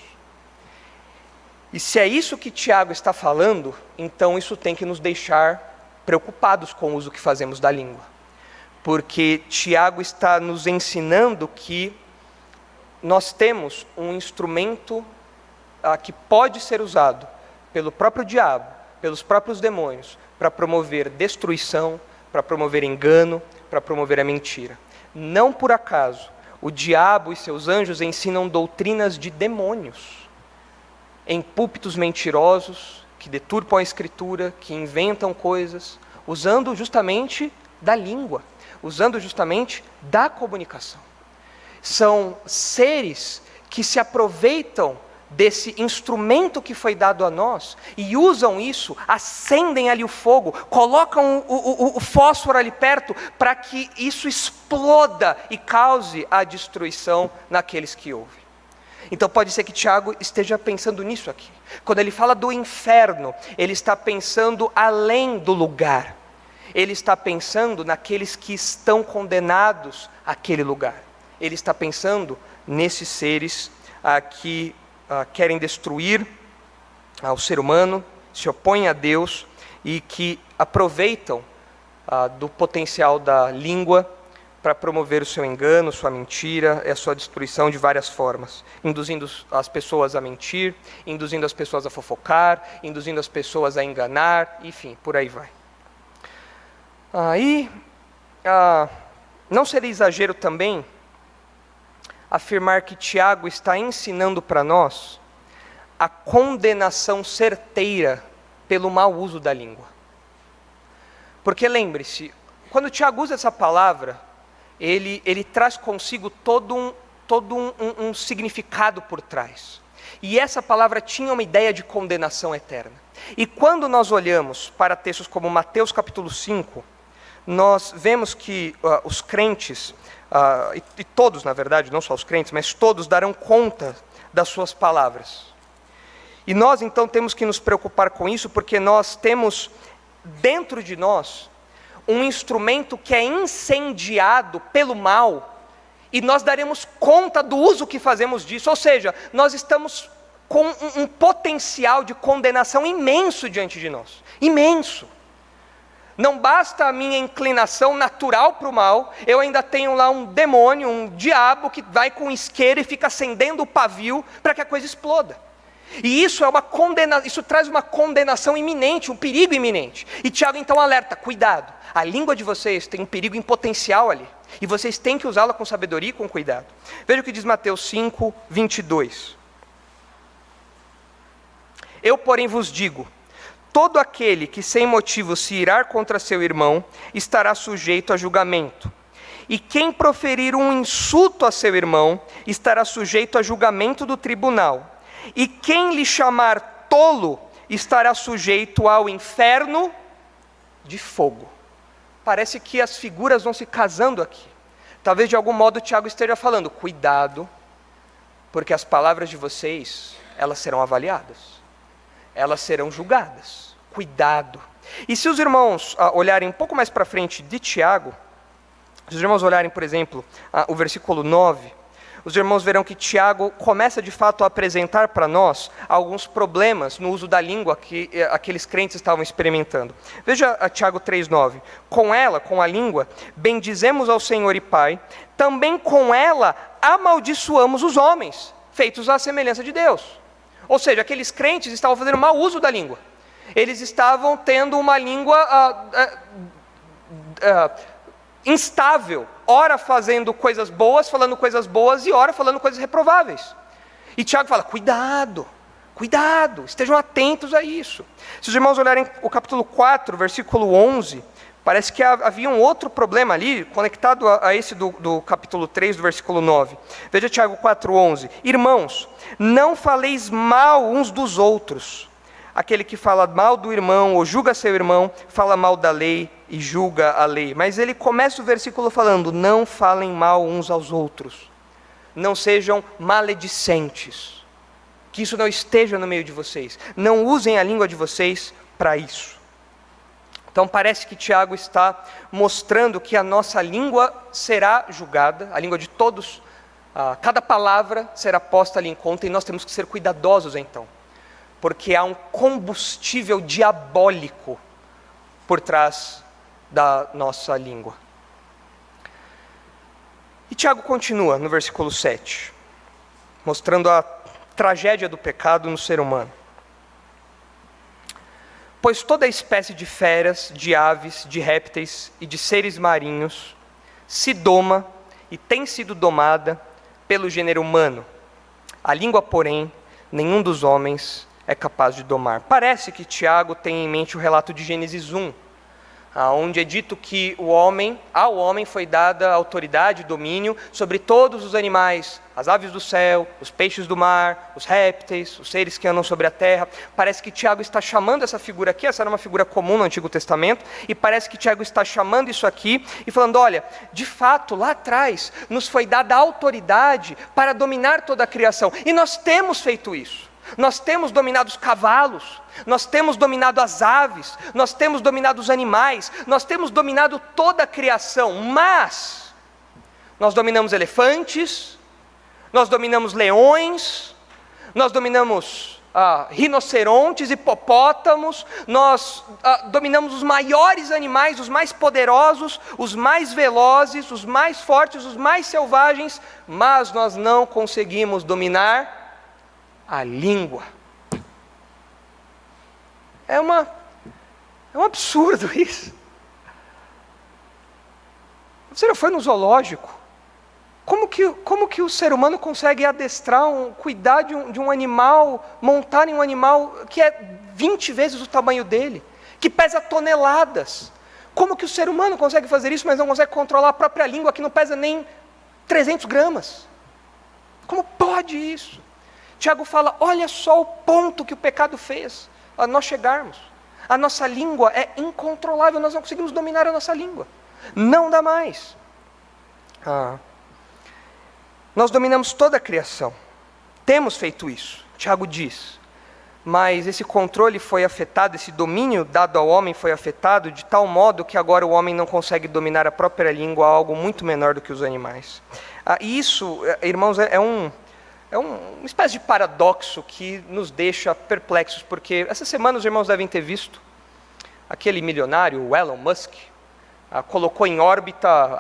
E se é isso que Tiago está falando, então isso tem que nos deixar preocupados com o uso que fazemos da língua. Porque Tiago está nos ensinando que nós temos um instrumento que pode ser usado pelo próprio diabo, pelos próprios demônios, para promover destruição, para promover engano, para promover a mentira. Não por acaso, o diabo e seus anjos ensinam doutrinas de demônios, em púlpitos mentirosos, que deturpam a escritura, que inventam coisas, usando justamente da língua, usando justamente da comunicação. São seres que se aproveitam desse instrumento que foi dado a nós e usam isso, acendem ali o fogo, colocam o fósforo ali perto para que isso exploda e cause a destruição naqueles que ouvem. Então pode ser que Tiago esteja pensando nisso aqui. Quando ele fala do inferno, ele está pensando além do lugar. Ele está pensando naqueles que estão condenados àquele lugar. Ele está pensando nesses seres que querem destruir o ser humano se opõem a Deus e que aproveitam do potencial da língua para promover o seu engano, sua mentira e a sua destruição de várias formas, induzindo as pessoas a mentir, induzindo as pessoas a fofocar, induzindo as pessoas a enganar, enfim, por aí vai. Não seria exagero também afirmar que Tiago está ensinando para nós a condenação certeira pelo mau uso da língua. Porque lembre-se, quando Tiago usa essa palavra, ele traz consigo todo um significado por trás. E essa palavra tinha uma ideia de condenação eterna. E quando nós olhamos para textos como Mateus capítulo 5, nós vemos que os crentes, e todos na verdade, não só os crentes, mas todos darão conta das suas palavras. E nós então temos que nos preocupar com isso, porque nós temos dentro de nós um instrumento que é incendiado pelo mal, e nós daremos conta do uso que fazemos disso, ou seja, nós estamos com um potencial de condenação imenso diante de nós, imenso. Não basta a minha inclinação natural para o mal, eu ainda tenho lá um demônio, um diabo que vai com isqueiro e fica acendendo o pavio para que a coisa exploda. E isso isso traz uma condenação iminente, um perigo iminente. E Tiago então alerta, cuidado, a língua de vocês tem um perigo em potencial ali, e vocês têm que usá-la com sabedoria e com cuidado. Veja o que diz Mateus 5, 22. Eu, porém, vos digo, todo aquele que sem motivo se irar contra seu irmão, estará sujeito a julgamento. E quem proferir um insulto a seu irmão, estará sujeito a julgamento do tribunal. E quem lhe chamar tolo, estará sujeito ao inferno de fogo. Parece que as figuras vão se casando aqui. Talvez de algum modo o Tiago esteja falando, cuidado, porque as palavras de vocês, elas serão avaliadas. Elas serão julgadas. Cuidado. E se os irmãos olharem um pouco mais para frente de Tiago, se os irmãos olharem, por exemplo, o versículo 9, os irmãos verão que Tiago começa de fato a apresentar para nós alguns problemas no uso da língua que aqueles crentes estavam experimentando. Veja a Tiago 3,9. Com ela, com a língua, bendizemos ao Senhor e Pai, também com ela amaldiçoamos os homens, feitos à semelhança de Deus. Ou seja, aqueles crentes estavam fazendo mau uso da língua. Eles estavam tendo uma língua instável, ora fazendo coisas boas, falando coisas boas, e ora falando coisas reprováveis. E Tiago fala, cuidado, estejam atentos a isso. Se os irmãos olharem o capítulo 4, versículo 11, parece que havia um outro problema ali, conectado a esse do capítulo 3, do versículo 9. Veja Tiago 4, 11. Irmãos, não faleis mal uns dos outros. Aquele que fala mal do irmão ou julga seu irmão, fala mal da lei e julga a lei. Mas ele começa o versículo falando, não falem mal uns aos outros. Não sejam maledicentes. Que isso não esteja no meio de vocês. Não usem a língua de vocês para isso. Então parece que Tiago está mostrando que a nossa língua será julgada, a língua de todos, cada palavra será posta ali em conta, e nós temos que ser cuidadosos então. Porque há um combustível diabólico por trás da nossa língua. E Tiago continua no versículo 7, mostrando a tragédia do pecado no ser humano. Pois toda espécie de feras, de aves, de répteis e de seres marinhos se doma e tem sido domada pelo gênero humano. A língua, porém, nenhum dos homens é capaz de domar. Parece que Tiago tem em mente o relato de Gênesis 1, onde é dito que ao homem foi dada autoridade e domínio sobre todos os animais, as aves do céu, os peixes do mar, os répteis, os seres que andam sobre a terra. Parece que Tiago está chamando essa figura aqui, essa era uma figura comum no Antigo Testamento, e parece que Tiago está chamando isso aqui e falando, olha, de fato, lá atrás nos foi dada autoridade para dominar toda a criação, e nós temos feito isso. Nós temos dominado os cavalos, nós temos dominado as aves, nós temos dominado os animais, nós temos dominado toda a criação, mas nós dominamos elefantes, nós dominamos leões, nós dominamos rinocerontes, hipopótamos, nós dominamos os maiores animais, os mais poderosos, os mais velozes, os mais fortes, os mais selvagens, mas nós não conseguimos dominar a língua. É um absurdo isso. Você já foi no zoológico? Como que o ser humano consegue adestrar, cuidar de um animal, montar em um animal que é 20 vezes o tamanho dele, que pesa toneladas? Como que o ser humano consegue fazer isso, mas não consegue controlar a própria língua, que não pesa nem 300 gramas? Como pode isso? Tiago fala, olha só o ponto que o pecado fez a nós chegarmos. A nossa língua é incontrolável, nós não conseguimos dominar a nossa língua. Não dá mais. Nós dominamos toda a criação. Temos feito isso, Tiago diz. Mas esse controle foi afetado, esse domínio dado ao homem foi afetado de tal modo que agora o homem não consegue dominar a própria língua, algo muito menor do que os animais. E isso, irmãos, é uma espécie de paradoxo que nos deixa perplexos, porque essa semana os irmãos devem ter visto aquele milionário, o Elon Musk, colocou em órbita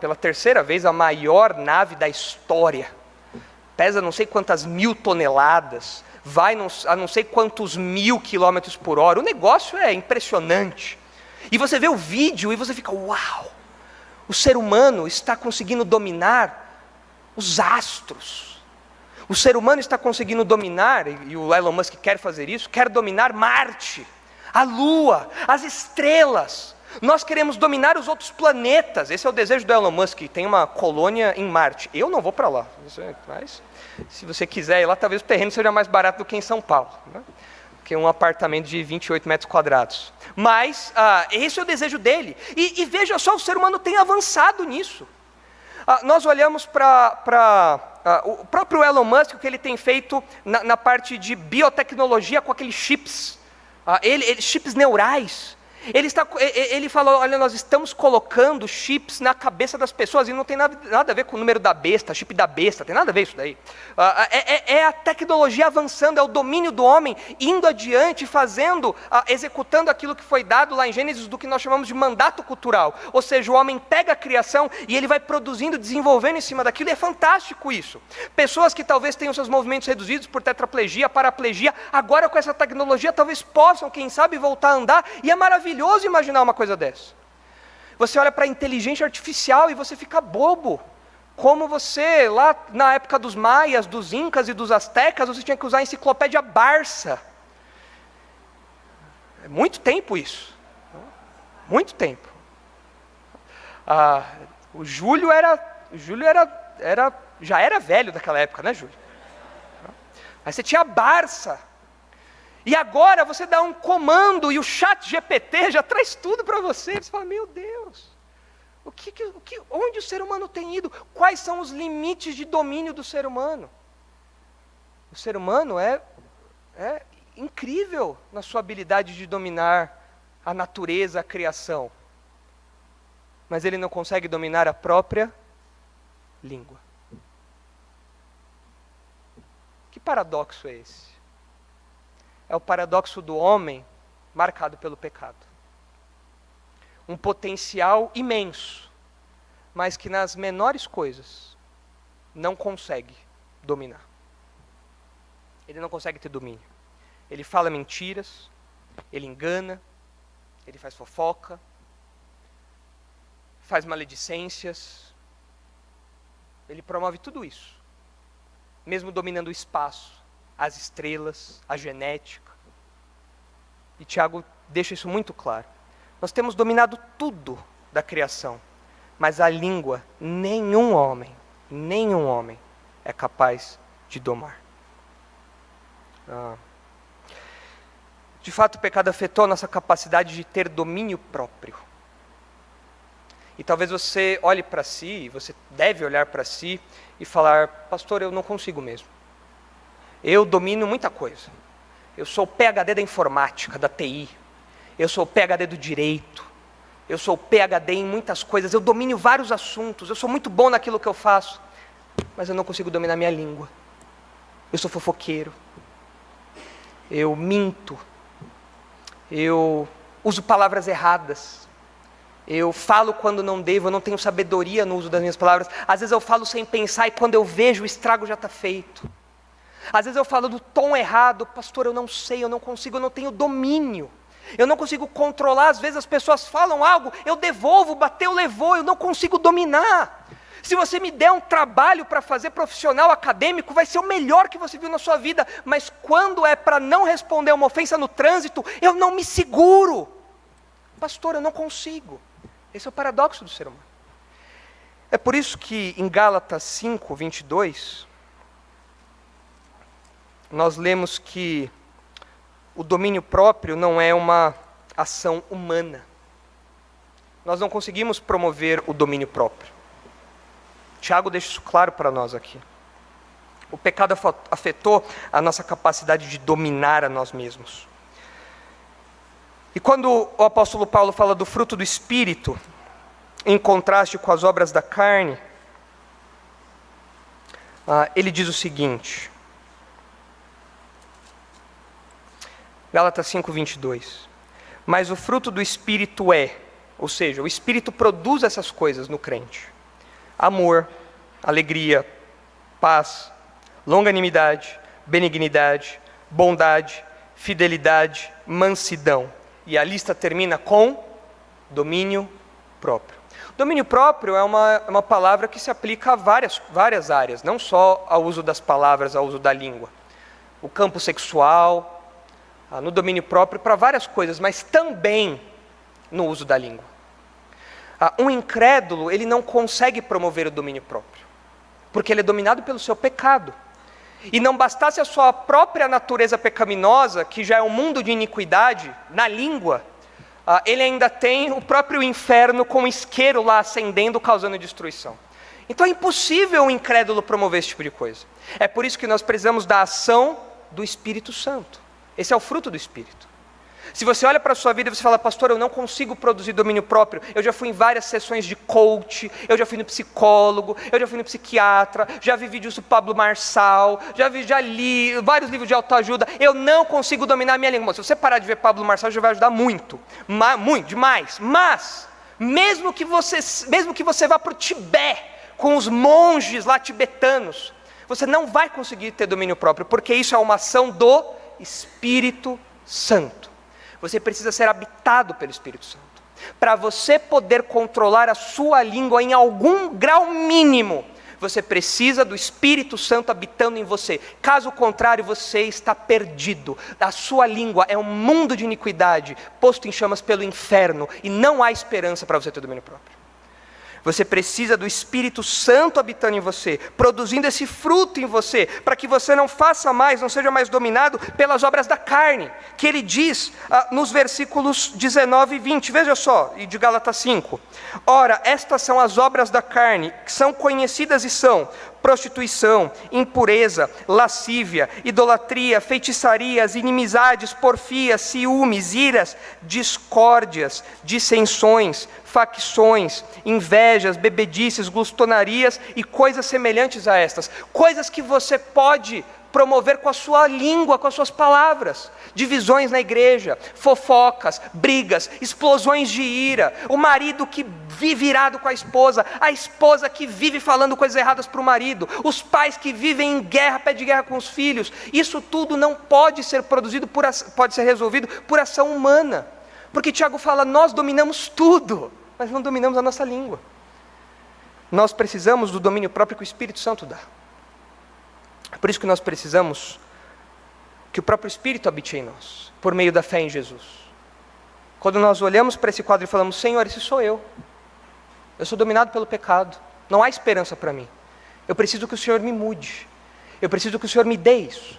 pela terceira vez, a maior nave da história. Pesa não sei quantas 1000 toneladas, vai a não sei quantos 1000 quilômetros por hora. O negócio é impressionante. E você vê o vídeo e você fica, uau! O ser humano está conseguindo dominar os astros. O ser humano está conseguindo dominar, e o Elon Musk quer fazer isso, quer dominar Marte, a Lua, as estrelas. Nós queremos dominar os outros planetas. Esse é o desejo do Elon Musk. Tem uma colônia em Marte. Eu não vou para lá, mas se você quiser ir lá, talvez o terreno seja mais barato do que em São Paulo, né? Que um apartamento de 28 metros quadrados. Mas esse é o desejo dele. E veja só, o ser humano tem avançado nisso. Nós olhamos para o próprio Elon Musk, o que ele tem feito na parte de biotecnologia com aqueles chips, chips neurais. Ele falou, olha, nós estamos colocando chips na cabeça das pessoas, e não tem nada a ver com o número da besta, chip da besta, tem nada a ver isso daí. É a tecnologia avançando, é o domínio do homem, indo adiante, executando aquilo que foi dado lá em Gênesis, do que nós chamamos de mandato cultural. Ou seja, o homem pega a criação e ele vai produzindo, desenvolvendo em cima daquilo, e é fantástico isso. Pessoas que talvez tenham seus movimentos reduzidos por tetraplegia, paraplegia, agora com essa tecnologia talvez possam, quem sabe, voltar a andar, e é maravilhoso imaginar uma coisa dessa. Você olha para a inteligência artificial e você fica bobo. Como você, lá na época dos maias, dos incas e dos astecas, você tinha que usar a enciclopédia Barça. É muito tempo isso. Muito tempo. O Júlio já era velho daquela época, né, Júlio? Mas você tinha a Barça. E agora você dá um comando e o ChatGPT já traz tudo para você. Você fala, meu Deus, onde o ser humano tem ido? Quais são os limites de domínio do ser humano? O ser humano é incrível na sua habilidade de dominar a natureza, a criação. Mas ele não consegue dominar a própria língua. Que paradoxo é esse? É o paradoxo do homem marcado pelo pecado. Um potencial imenso, mas que nas menores coisas não consegue dominar. Ele não consegue ter domínio. Ele fala mentiras, ele engana, ele faz fofoca, faz maledicências, ele promove tudo isso, mesmo dominando o espaço, as estrelas, a genética. E Tiago deixa isso muito claro. Nós temos dominado tudo da criação, mas a língua, nenhum homem é capaz de domar. De fato, o pecado afetou a nossa capacidade de ter domínio próprio. E talvez você olhe para si, você deve olhar para si e falar, pastor, eu não consigo mesmo. Eu domino muita coisa. Eu sou o PhD da informática, da TI. Eu sou o PhD do direito. Eu sou o PhD em muitas coisas. Eu domino vários assuntos. Eu sou muito bom naquilo que eu faço. Mas eu não consigo dominar minha língua. Eu sou fofoqueiro. eu minto, eu uso palavras erradas, eu falo quando não devo, eu não tenho sabedoria no uso das minhas palavras. Às vezes eu falo sem pensar e quando eu vejo o estrago já está feito. Às vezes eu falo do tom errado, pastor, eu não sei, eu não consigo, eu não tenho domínio. Eu não consigo controlar, às vezes as pessoas falam algo, eu devolvo, bateu, levou, eu não consigo dominar. Se você me der um trabalho para fazer profissional, acadêmico, vai ser o melhor que você viu na sua vida, mas quando é para não responder uma ofensa no trânsito, eu não me seguro. Pastor, eu não consigo. Esse é o paradoxo do ser humano. É por isso que em Gálatas 5, 22, nós lemos que o domínio próprio não é uma ação humana. Nós não conseguimos promover o domínio próprio. Tiago deixa isso claro para nós aqui. O pecado afetou a nossa capacidade de dominar a nós mesmos. E quando o apóstolo Paulo fala do fruto do Espírito, em contraste com as obras da carne, ele diz o seguinte, Gálatas 5, 22, mas o fruto do Espírito ou seja, o Espírito produz essas coisas no crente: amor, alegria, paz, longanimidade, benignidade, bondade, fidelidade, mansidão. E a lista termina com domínio próprio. Domínio próprio é uma palavra que se aplica a várias áreas, não só ao uso das palavras, ao uso da língua. O campo sexual, no domínio próprio para várias coisas, mas também no uso da língua. Um incrédulo, ele não consegue promover o domínio próprio, porque ele é dominado pelo seu pecado. E não bastasse a sua própria natureza pecaminosa, que já é um mundo de iniquidade, na língua, ele ainda tem o próprio inferno com o isqueiro lá acendendo, causando destruição. Então é impossível o incrédulo promover esse tipo de coisa. É por isso que nós precisamos da ação do Espírito Santo. Esse é o fruto do Espírito. Se você olha para a sua vida e você fala, pastor, eu não consigo produzir domínio próprio, eu já fui em várias sessões de coach, eu já fui no psicólogo, eu já fui no psiquiatra, já vi vídeos do Pablo Marçal, já li vários livros de autoajuda, eu não consigo dominar a minha língua. Se você parar de ver Pablo Marçal, já vai ajudar muito, muito, demais. Mas, mesmo que você vá para o Tibete, com os monges lá tibetanos, você não vai conseguir ter domínio próprio, porque isso é uma ação do Espírito Santo. Você precisa ser habitado pelo Espírito Santo. Para você poder controlar a sua língua em algum grau mínimo, você precisa do Espírito Santo habitando em você. Caso contrário, você está perdido. A sua língua é um mundo de iniquidade, posto em chamas pelo inferno, e não há esperança para você ter domínio próprio. Você precisa do Espírito Santo habitando em você, produzindo esse fruto em você, para que você não seja mais dominado pelas obras da carne, que ele diz nos versículos 19 e 20, veja só, e de Gálatas 5. Ora, estas são as obras da carne, que são conhecidas e são prostituição, impureza, lascívia, idolatria, feitiçarias, inimizades, porfias, ciúmes, iras, discórdias, dissensões, facções, invejas, bebedices, glustonarias e coisas semelhantes a estas. Coisas que você pode promover com a sua língua, com as suas palavras. Divisões na igreja, fofocas, brigas, explosões de ira, o marido que vive irado com a esposa que vive falando coisas erradas para o marido, os pais que vivem em guerra, pé de guerra com os filhos. Isso tudo não pode ser pode ser resolvido por ação humana. Porque Tiago fala, nós dominamos tudo, mas não dominamos a nossa língua. Nós precisamos do domínio próprio que o Espírito Santo dá. É por isso que nós precisamos que o próprio Espírito habite em nós, por meio da fé em Jesus. Quando nós olhamos para esse quadro e falamos, Senhor, esse sou eu sou dominado pelo pecado, não há esperança para mim, eu preciso que o Senhor me mude, eu preciso que o Senhor me dê isso,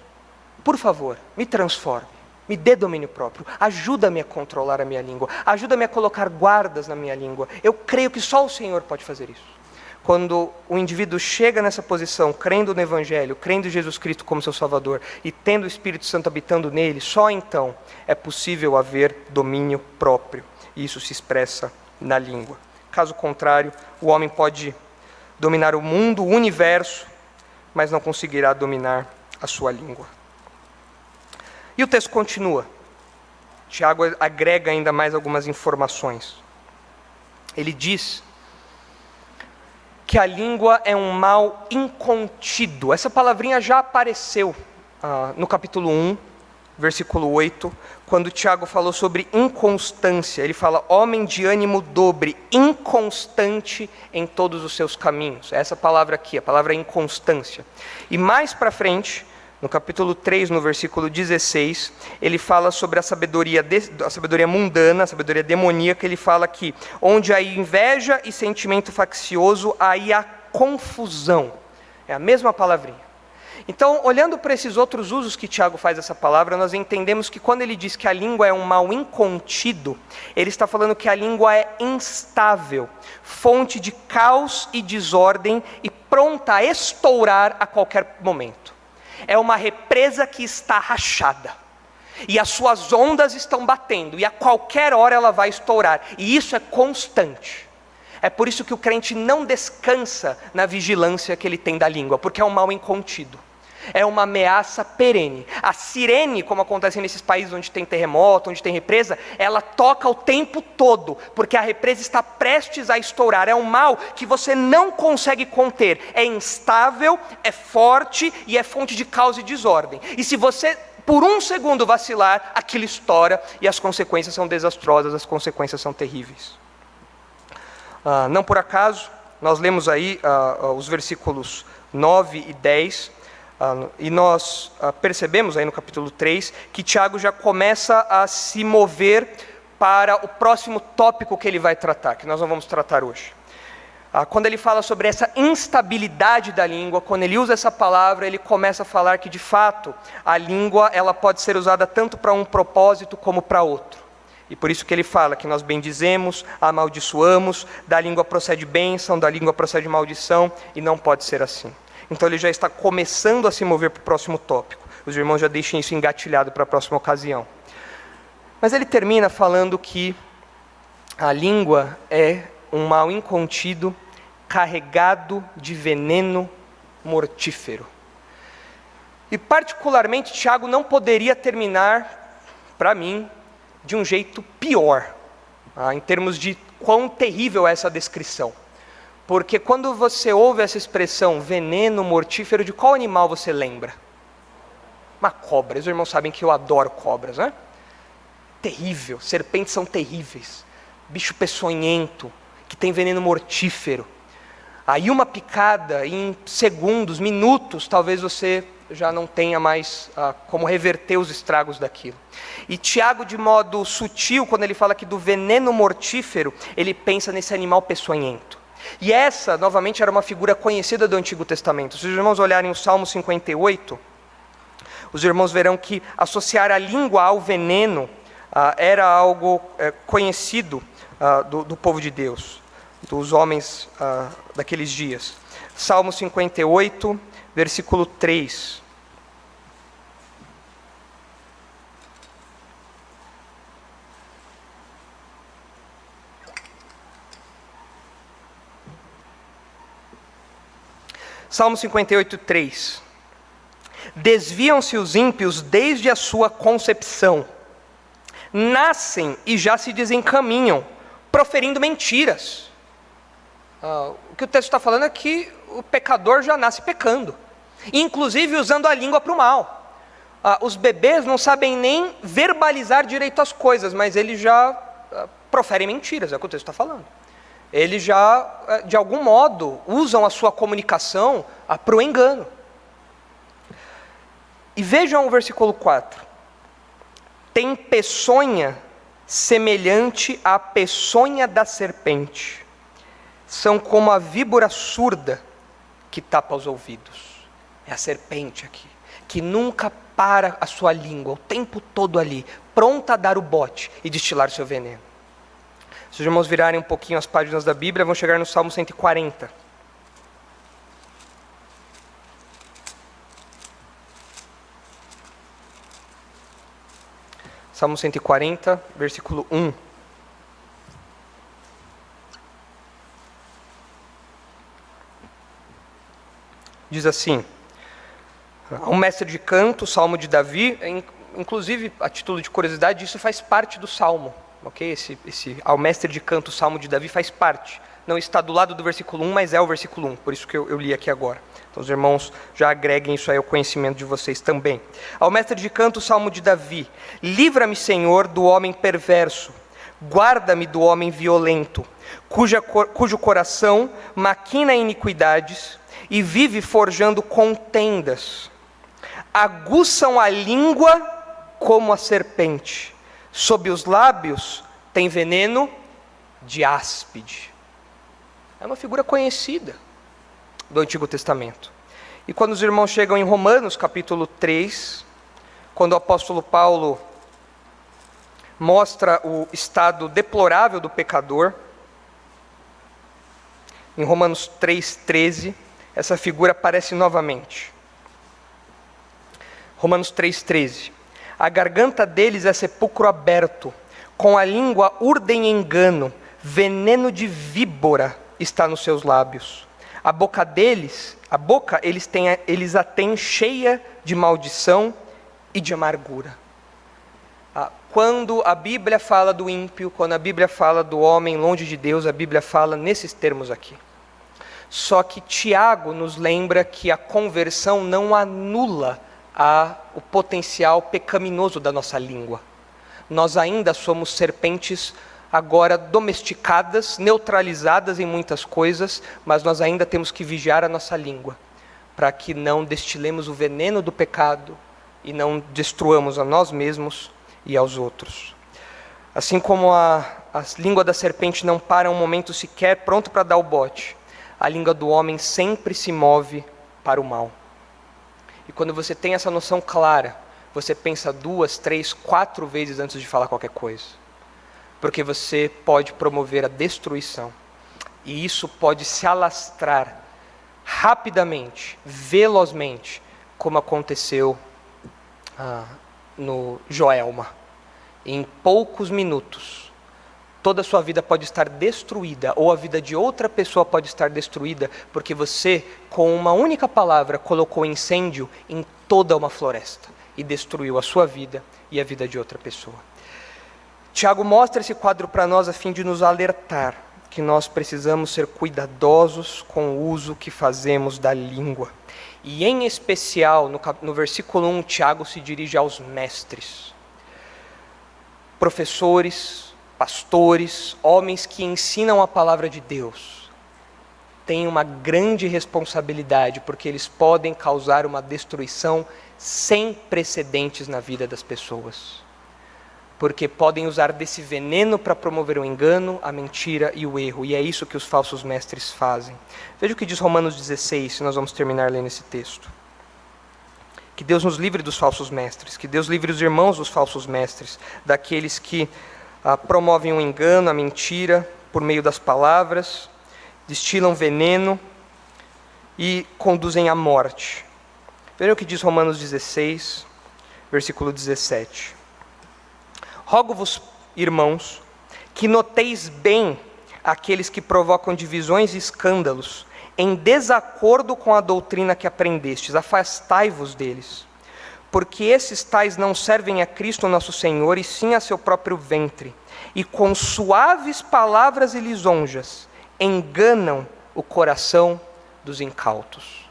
por favor, me transforme, me dê domínio próprio, ajuda-me a controlar a minha língua, ajuda-me a colocar guardas na minha língua, eu creio que só o Senhor pode fazer isso. Quando o indivíduo chega nessa posição, crendo no Evangelho, crendo em Jesus Cristo como seu Salvador e tendo o Espírito Santo habitando nele, só então é possível haver domínio próprio. E isso se expressa na língua. Caso contrário, o homem pode dominar o mundo, o universo, mas não conseguirá dominar a sua língua. E o texto continua. Tiago agrega ainda mais algumas informações. Ele diz que a língua é um mal incontido. Essa palavrinha já apareceu no capítulo 1, versículo 8, quando Tiago falou sobre inconstância. Ele fala, homem de ânimo dobre, inconstante em todos os seus caminhos. Essa palavra aqui, a palavra inconstância. E mais para frente, no capítulo 3, no versículo 16, ele fala sobre a sabedoria mundana, a sabedoria demoníaca. Ele fala que onde há inveja e sentimento faccioso, aí há confusão. É a mesma palavrinha. Então, olhando para esses outros usos que Tiago faz dessa palavra, nós entendemos que quando ele diz que a língua é um mal incontido, ele está falando que a língua é instável, fonte de caos e desordem e pronta a estourar a qualquer momento. É uma represa que está rachada, e as suas ondas estão batendo, e a qualquer hora ela vai estourar, e isso é constante. É por isso que o crente não descansa na vigilância que ele tem da língua, porque é um mal incontido. É uma ameaça perene. A sirene, como acontece nesses países onde tem terremoto, onde tem represa, ela toca o tempo todo, porque a represa está prestes a estourar. É um mal que você não consegue conter. É instável, é forte e é fonte de caos e desordem. E se você, por um segundo, vacilar, aquilo estoura e as consequências são desastrosas, as consequências são terríveis. Não por acaso, nós lemos aí os versículos 9 e 10, e nós percebemos aí no capítulo 3 que Tiago já começa a se mover para o próximo tópico que ele vai tratar, que nós não vamos tratar hoje. Quando ele fala sobre essa instabilidade da língua, quando ele usa essa palavra, ele começa a falar que de fato a língua ela pode ser usada tanto para um propósito como para outro. E por isso que ele fala que nós bendizemos, amaldiçoamos, da língua procede bênção, da língua procede maldição, e não pode ser assim. Então ele já está começando a se mover para o próximo tópico. Os irmãos já deixem isso engatilhado para a próxima ocasião. Mas ele termina falando que a língua é um mal incontido, carregado de veneno mortífero. E particularmente Tiago não poderia terminar, para mim, de um jeito pior, em termos de quão terrível é essa descrição. Porque quando você ouve essa expressão, veneno mortífero, de qual animal você lembra? Uma cobra. Os irmãos sabem que eu adoro cobras, né? Terrível, serpentes são terríveis. Bicho peçonhento, que tem veneno mortífero. Aí uma picada, em segundos, minutos, talvez você já não tenha mais como reverter os estragos daquilo. E Tiago, de modo sutil, quando ele fala aqui do veneno mortífero, ele pensa nesse animal peçonhento. E essa, novamente, era uma figura conhecida do Antigo Testamento. Se os irmãos olharem o Salmo 58, os irmãos verão que associar a língua ao veneno era algo conhecido do povo de Deus, dos homens daqueles dias. Salmo 58, versículo 3. Salmo 58, 3. Desviam-se os ímpios desde a sua concepção, nascem e já se desencaminham, proferindo mentiras. O que o texto está falando é que o pecador já nasce pecando, inclusive usando a língua para o mal. Os bebês não sabem nem verbalizar direito as coisas, mas eles já proferem mentiras, é o que o texto está falando. Eles já, de algum modo, usam a sua comunicação para o engano. E vejam o versículo 4. Tem peçonha semelhante à peçonha da serpente. São como a víbora surda que tapa os ouvidos. É a serpente aqui, que nunca para a sua língua, o tempo todo ali, pronta a dar o bote e destilar seu veneno. Se os irmãos virarem um pouquinho as páginas da Bíblia, vão chegar no Salmo 140. Salmo 140, versículo 1. Diz assim: um mestre de canto, Salmo de Davi, inclusive, a título de curiosidade, isso faz parte do Salmo. Okay? Ao mestre de canto, o Salmo de Davi faz parte. Não está do lado do versículo 1, mas é o versículo 1, por isso que eu li aqui agora. Então os irmãos já agreguem isso aí ao conhecimento de vocês também. Ao mestre de canto, o Salmo de Davi. Livra-me, Senhor, do homem perverso. Guarda-me do homem violento, cujo coração maquina iniquidades e vive forjando contendas. Aguçam a língua como a serpente. Sob os lábios tem veneno de áspide. É uma figura conhecida do Antigo Testamento. E quando os irmãos chegam em Romanos, capítulo 3, quando o apóstolo Paulo mostra o estado deplorável do pecador, em Romanos 3,13, essa figura aparece novamente. Romanos 3,13. A garganta deles é sepulcro aberto, com a língua urdem engano, veneno de víbora está nos seus lábios. A boca eles a têm cheia de maldição e de amargura. Quando a Bíblia fala do ímpio, quando a Bíblia fala do homem longe de Deus, a Bíblia fala nesses termos aqui. Só que Tiago nos lembra que a conversão não anula o potencial pecaminoso da nossa língua. Nós ainda somos serpentes agora domesticadas, neutralizadas em muitas coisas, mas nós ainda temos que vigiar a nossa língua, para que não destilemos o veneno do pecado e não destruamos a nós mesmos e aos outros. Assim como a língua da serpente não para um momento sequer pronto para dar o bote, a língua do homem sempre se move para o mal. E quando você tem essa noção clara, você pensa 2, 3, 4 vezes antes de falar qualquer coisa. Porque você pode promover a destruição. E isso pode se alastrar rapidamente, velozmente, como aconteceu no Joelma. Em poucos minutos, toda a sua vida pode estar destruída, ou a vida de outra pessoa pode estar destruída, porque você, com uma única palavra, colocou incêndio em toda uma floresta e destruiu a sua vida e a vida de outra pessoa. Tiago mostra esse quadro para nós a fim de nos alertar que nós precisamos ser cuidadosos com o uso que fazemos da língua. E em especial, no versículo 1, Tiago se dirige aos mestres, professores, pastores, homens que ensinam a palavra de Deus. Têm uma grande responsabilidade, porque eles podem causar uma destruição sem precedentes na vida das pessoas. Porque podem usar desse veneno para promover o engano, a mentira e o erro. E é isso que os falsos mestres fazem. Veja o que diz Romanos 16, se nós vamos terminar lendo esse texto. Que Deus nos livre dos falsos mestres, que Deus livre os irmãos dos falsos mestres, daqueles que promovem o engano, a mentira, por meio das palavras, destilam veneno e conduzem à morte. Veja o que diz Romanos 16, versículo 17. Rogo-vos, irmãos, que noteis bem aqueles que provocam divisões e escândalos, em desacordo com a doutrina que aprendestes, afastai-vos deles. Porque esses tais não servem a Cristo nosso Senhor, e sim a seu próprio ventre, e com suaves palavras e lisonjas, enganam o coração dos incautos.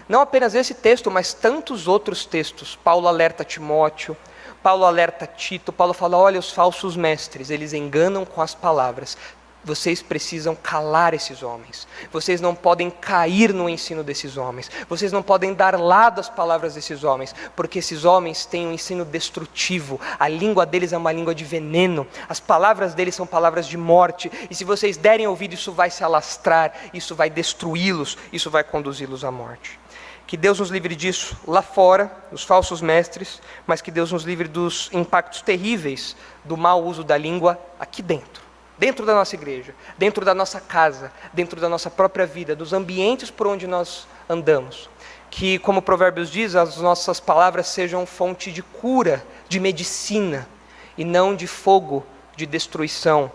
Não apenas esse texto, mas tantos outros textos. Paulo alerta Timóteo, Paulo alerta Tito, Paulo fala, olha, os falsos mestres, eles enganam com as palavras. Vocês precisam calar esses homens. Vocês não podem cair no ensino desses homens. Vocês não podem dar lado às palavras desses homens, porque esses homens têm um ensino destrutivo. A língua deles é uma língua de veneno. As palavras deles são palavras de morte. E se vocês derem ouvido, isso vai se alastrar, isso vai destruí-los, isso vai conduzi-los à morte. Que Deus nos livre disso lá fora, dos falsos mestres, mas que Deus nos livre dos impactos terríveis do mau uso da língua aqui dentro. Dentro da nossa igreja, dentro da nossa casa, dentro da nossa própria vida, dos ambientes por onde nós andamos. Que, como Provérbios diz, as nossas palavras sejam fonte de cura, de medicina, e não de fogo, de destruição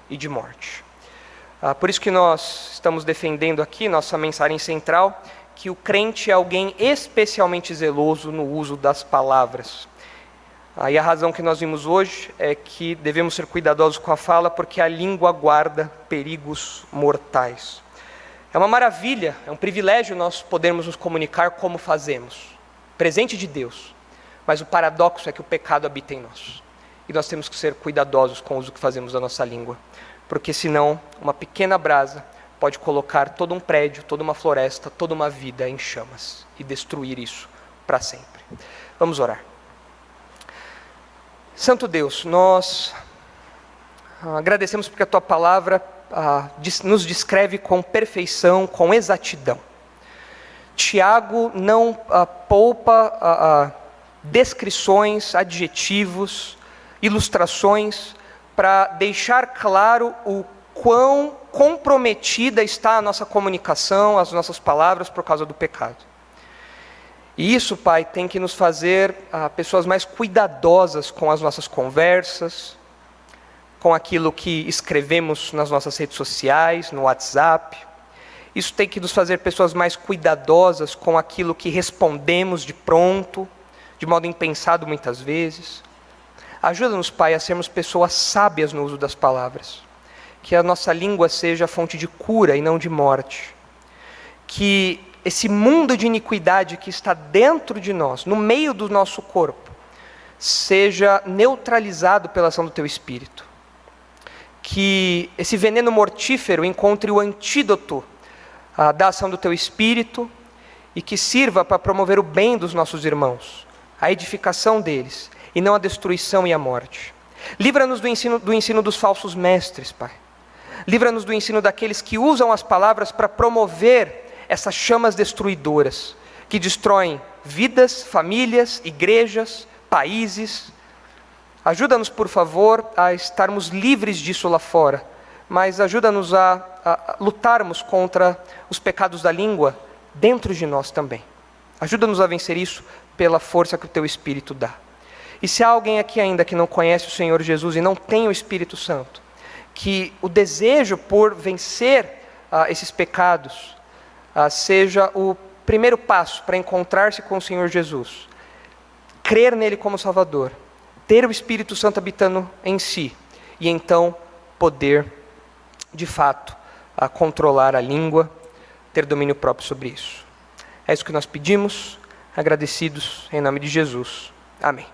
e de morte. Por isso que nós estamos defendendo aqui, nossa mensagem central, que o crente é alguém especialmente zeloso no uso das palavras. E a razão que nós vimos hoje é que devemos ser cuidadosos com a fala, porque a língua guarda perigos mortais. É uma maravilha, é um privilégio nós podermos nos comunicar como fazemos, presente de Deus. Mas o paradoxo é que o pecado habita em nós. E nós temos que ser cuidadosos com o uso que fazemos da nossa língua, porque senão uma pequena brasa pode colocar todo um prédio, toda uma floresta, toda uma vida em chamas e destruir isso para sempre. Vamos orar. Santo Deus, nós agradecemos porque a Tua palavra nos descreve com perfeição, com exatidão. Tiago não poupa descrições, adjetivos, ilustrações, para deixar claro o quão comprometida está a nossa comunicação, as nossas palavras por causa do pecado. E isso, Pai, tem que nos fazer pessoas mais cuidadosas com as nossas conversas, com aquilo que escrevemos nas nossas redes sociais, no WhatsApp. Isso tem que nos fazer pessoas mais cuidadosas com aquilo que respondemos de pronto, de modo impensado muitas vezes. Ajuda-nos, Pai, a sermos pessoas sábias no uso das palavras. Que a nossa língua seja fonte de cura e não de morte. Que esse mundo de iniquidade que está dentro de nós, no meio do nosso corpo, seja neutralizado pela ação do Teu Espírito. Que esse veneno mortífero encontre o antídoto da ação do Teu Espírito e que sirva para promover o bem dos nossos irmãos, a edificação deles, e não a destruição e a morte. Livra-nos do ensino dos falsos mestres, Pai. Livra-nos do ensino daqueles que usam as palavras para promover essas chamas destruidoras, que destroem vidas, famílias, igrejas, países. Ajuda-nos, por favor, a estarmos livres disso lá fora, mas ajuda-nos a lutarmos contra os pecados da língua dentro de nós também. Ajuda-nos a vencer isso pela força que o Teu Espírito dá. E se há alguém aqui ainda que não conhece o Senhor Jesus e não tem o Espírito Santo, que o desejo por vencer esses pecados seja o primeiro passo para encontrar-se com o Senhor Jesus, crer nele como Salvador, ter o Espírito Santo habitando em si, e então poder, de fato, controlar a língua, ter domínio próprio sobre isso. É isso que nós pedimos, agradecidos em nome de Jesus. Amém.